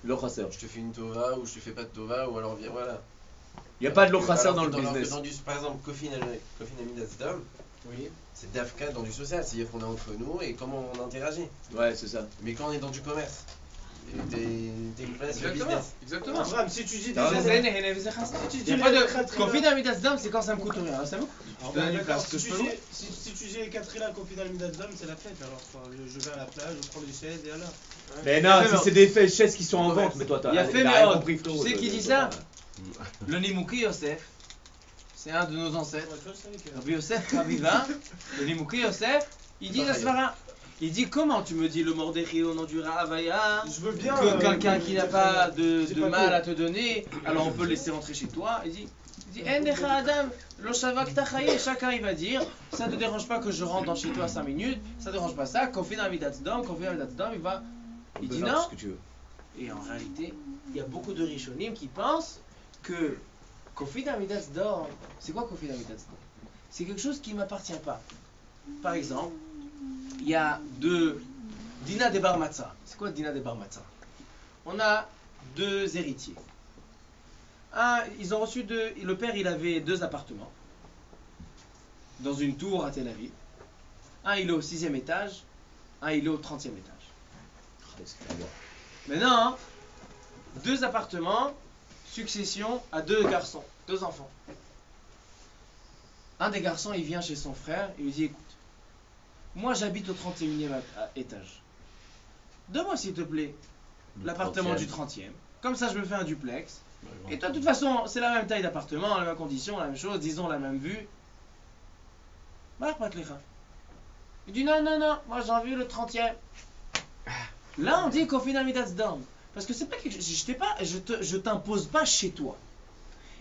Le chasseur. je te fais une tova ou je te fais pas de tova ou alors viens, voilà. Il n'y a pas de Alors chasseur que dans le alors que business. dans par exemple, Kofin Amidas Dom, Oui. c'est Dafka dans du social, c'est-à-dire qu'on est entre nous et comment on interagit. Ouais, c'est ça. Mais quand on est dans du commerce, t'es une place le Exactement. business. Exactement. Abraham, si tu dis Ah, déjà. Zenehena Vzechaser. Si tu Il dis n'y a pas les de quatre conflit d'Amidas Dam, c'est quand ça me coûte rien. Ça me coûte. Je te donne une D'accord, place que je peux louer. si tu dis les 4 là qu'au final Midazam, c'est la fête alors quoi. Je vais à la plage, je prends des chaises et alors. Mais non, si c'est des chaises qui sont en vente, mais toi, t'as Il y a fait rien Méod. compris, Tu frérot. sais qui dit ça? Le Nimouki Yosef. C'est un de nos ancêtres. Rabbi Yosef Raviva, le Nimouki Yosef, il dit la Svara. Il dit comment tu me dis le Mordechai au nom du Ravaya Je veux bien. que quelqu'un qui n'a pas de c'est pas mal cool. à te donner, alors on peut le laisser rentrer chez toi. Il dit En decha Adam, lo shavak tachaye. Chacun il va dire ça ne te dérange pas que je rentre dans chez toi 5 minutes, ça ne dérange pas ça. Confine Amidat Dom, il dit non. Ce que tu veux. Et en réalité, il y a beaucoup de Rishonim qui pensent que Kofid Amidas Dom, c'est quoi Kofid Amidas Dom? C'est quelque chose qui ne m'appartient pas. Par exemple, il y a deux Dina de Bar Matzah. C'est quoi Dina de Bar Matzah? on a deux héritiers. Ils ont reçu le père, il avait 2 appartements dans une tour à Tel Aviv. Un, il est au 6e étage. Un, il est au 30e étage. Maintenant, 2 appartements, succession à 2 garçons, 2 enfants. Un des garçons, il vient chez son frère, il lui dit, écoute, moi j'habite au 31e étage. Donne-moi s'il te plaît l'appartement du 30e. Comme ça je me fais un duplex. Et toi de toute façon, c'est la même taille d'appartement, la même condition, la même chose, disons la même vue. Il dit non, moi j'ai envie le 30e. Là on dit qu'au final midas dam. Parce que c'est pas quelque chose, je t'impose pas chez toi.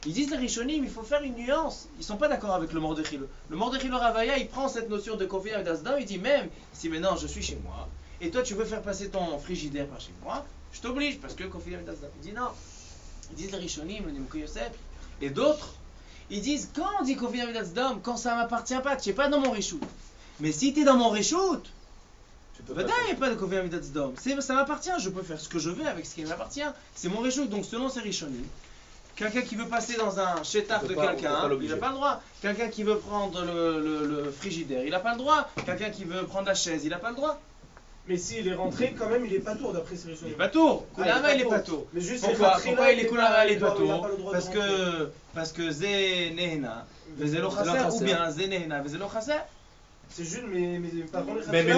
Ils disent les Rishonim, il faut faire une nuance. Ils sont pas d'accord avec le Mordechai. Le Mordechai le Ravaya, il prend cette notion de Kofina midas dam, il dit même si maintenant je suis chez moi, et toi tu veux faire passer ton frigidaire par chez moi, je t'oblige parce que Kofina midas dam. Il dit non. Ils disent les Rishonim, le Nimouké Yosef, et d'autres, ils disent quand on dit Kofina midas dam, quand ça m'appartient pas, tu n'es pas dans mon Rishout. Mais si tu es dans mon Rishout, il n'y a pas de Kofina midas dam. Ça m'appartient, je peux faire ce que je veux avec ce qui m'appartient. C'est mon Rishout, donc selon ces Rishonim. Quelqu'un qui veut passer dans un chétard de quelqu'un, il n'a pas le droit. Quelqu'un qui veut prendre le frigidaire, il n'a pas le droit. Quelqu'un qui veut prendre la chaise, il n'a pas le droit. Mais s'il est rentré, quand même, il est pas tour d'après ces Rishonim. Il est pas tour. Koulama, il est pas tour. Mais juste pourquoi il est Koulama, il est pas tour? Parce que Zé Nehena, Vezelo Chaser, ou bien Zé Nehena, Vezelo Chaser. C'est juste, mais par contre, là, il dit,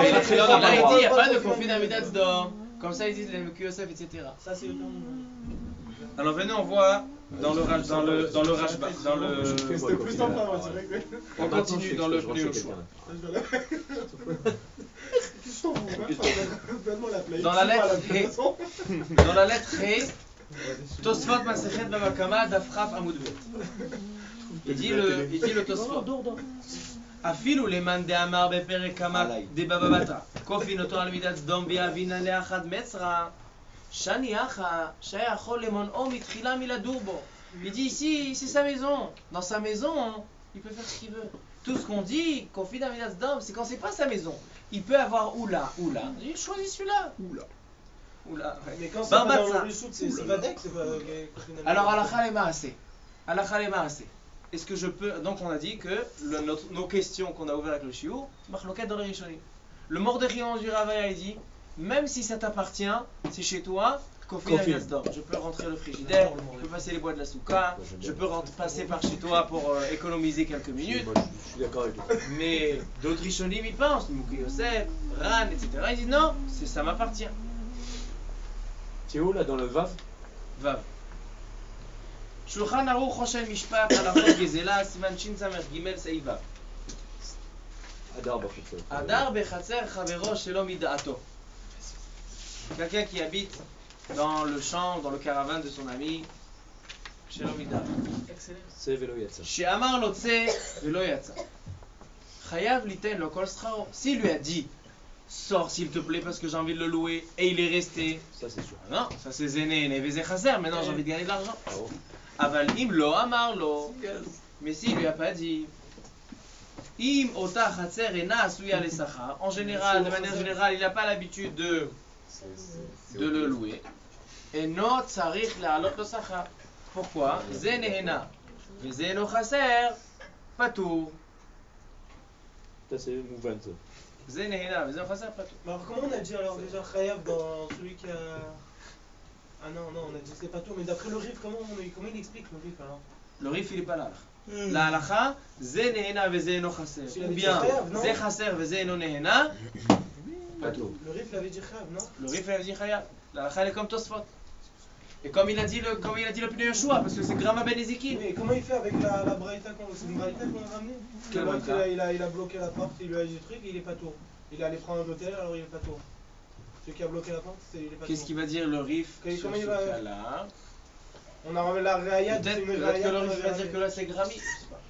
il n'y a pas de Kofina midas dam. Comme ça, ils disent les Mekiyosef, etc. Ça, c'est autant. Alors venez, on voit dans le Rashba, C'était plus simple avant, c'est vrai. On continue dans le Pneu Yoshua. Dans la lettre He, Tosfot Masechet Bava Kama Dafraf Amud Bet. Il dit le Tosfot. Afilu leman de amar בפרק כמה דבבא כופין אותו על מידת סדום ביאבינן לאחד מצרא שני אחא שהיה יכול למונעו מתחילה מלדור בו. Il dit ici, c'est sa maison. Dans sa maison, il peut faire ce qu'il veut. Tout ce qu'on dit, kofin à midas dam, c'est quand c'est pas sa maison. Il peut avoir ou là. Il choisit celui-là. Oula. Mais quand c'est pas dans le Rishout, c'est Vadek, c'est pas kofin. Alors, alakha le maaseh. Est-ce que je peux... Donc on a dit que nos questions qu'on a ouvertes avec le shiur, machloket dans les Rishonim. Le Mordechai du Ravaya, il dit, même si ça t'appartient, c'est chez toi, je peux rentrer le frigidaire, je peux passer les bois de la souka, je peux passer par chez toi pour économiser quelques minutes. Je suis d'accord avec toi. Mais d'autres Rishonim y pensent, Mouki Yosef, Ran, etc. Ils disent non, ça m'appartient. Tu es où là dans le Vav? Vav. שולחן ערוך חושן משפט הלכות גזלה סימן שס"ג סעיף ו' הדר בחצר חברו שלא מדעתו. Quelqu'un qui habite dans le champ, dans le caravane de son ami, שלא מדעתו. צא ולא יצא. שאמר לו צא ולא יצא. חייב ליתן לו כל שכרו. S'il lui a dit sors s'il te plaît parce que j'ai envie de le louer et il est resté. Ça c'est sûr. Non, ça c'est zéné, névézé chaser, maintenant j'ai envie de gagner de l'argent. Aval im lo amar lo. Mais s'il lui a pas dit. Im ota chatzer ena asuya le sachar. En général, de manière générale, il n'a pas l'habitude de le louer. Et no tzarich la'alot lo sachar. Pourquoi? Ze nehena. Veze no chaser. Patou. Ça c'est mouvant. Ze nehena. Veze no chaser. Patou. Mais alors comment on a dit alors déjà chayav dans celui qui a... Ah non, on a dit c'est pas tout, mais d'après le Rif, comment il explique le Rif alors? Le Rif il est pas là. La halacha, ze nehena veze eno chaser. Ou bien, ze chaser veze eno nehena. Pas tout. Le Rif l'avait dit chayav, non? Le Rif l'avait dit chayav. La halacha elle est comme Tosfot. Et comme il a dit le Pneu Yoshua, parce que c'est Grama Ben Ezekiel. Mais comment il fait avec la braïta c'est une braïta qu'on a ramenée? Quelle braïta? Il a bloqué la porte, il lui a dit le truc et il est pas tour. Il est allé prendre un hôtel, alors il est pas tour. Celui qui a bloqué la porte, il est pas tour. Qu'est-ce qu'il va dire le Rif sur ce cas-là? On a ramené la Raya, peut-être que le Rif va dire que là c'est Grami. Je sais pas.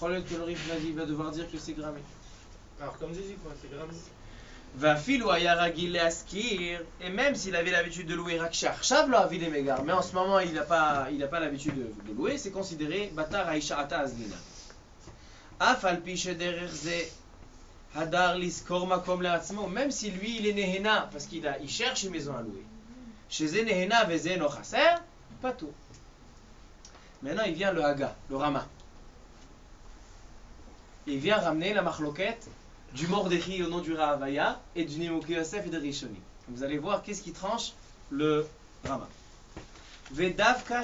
Peut-être que le Rif va devoir dire que c'est Grami. Alors comme j'ai dit quoi, c'est Grami. Et même s'il avait l'habitude de louer Rakshar, Shav lo avi les mégares, mais en ce moment il n'a pas l'habitude de louer, c'est considéré Batar Aisha'ata Azlina. Af al pi shederech ze hadar liskor makom le'atzmo, même si lui il est nehena parce qu'il cherche une maison à louer. Chez Nehena Veze no Chaser, Patour. Maintenant, il vient le Haga, le Rama. Il vient ramener la marloquette du Mordechai au nom du Rahavaya et du Nimukei Yosef et de Rishoni. Vous allez voir qu'est-ce qui tranche le Rama. Vedavka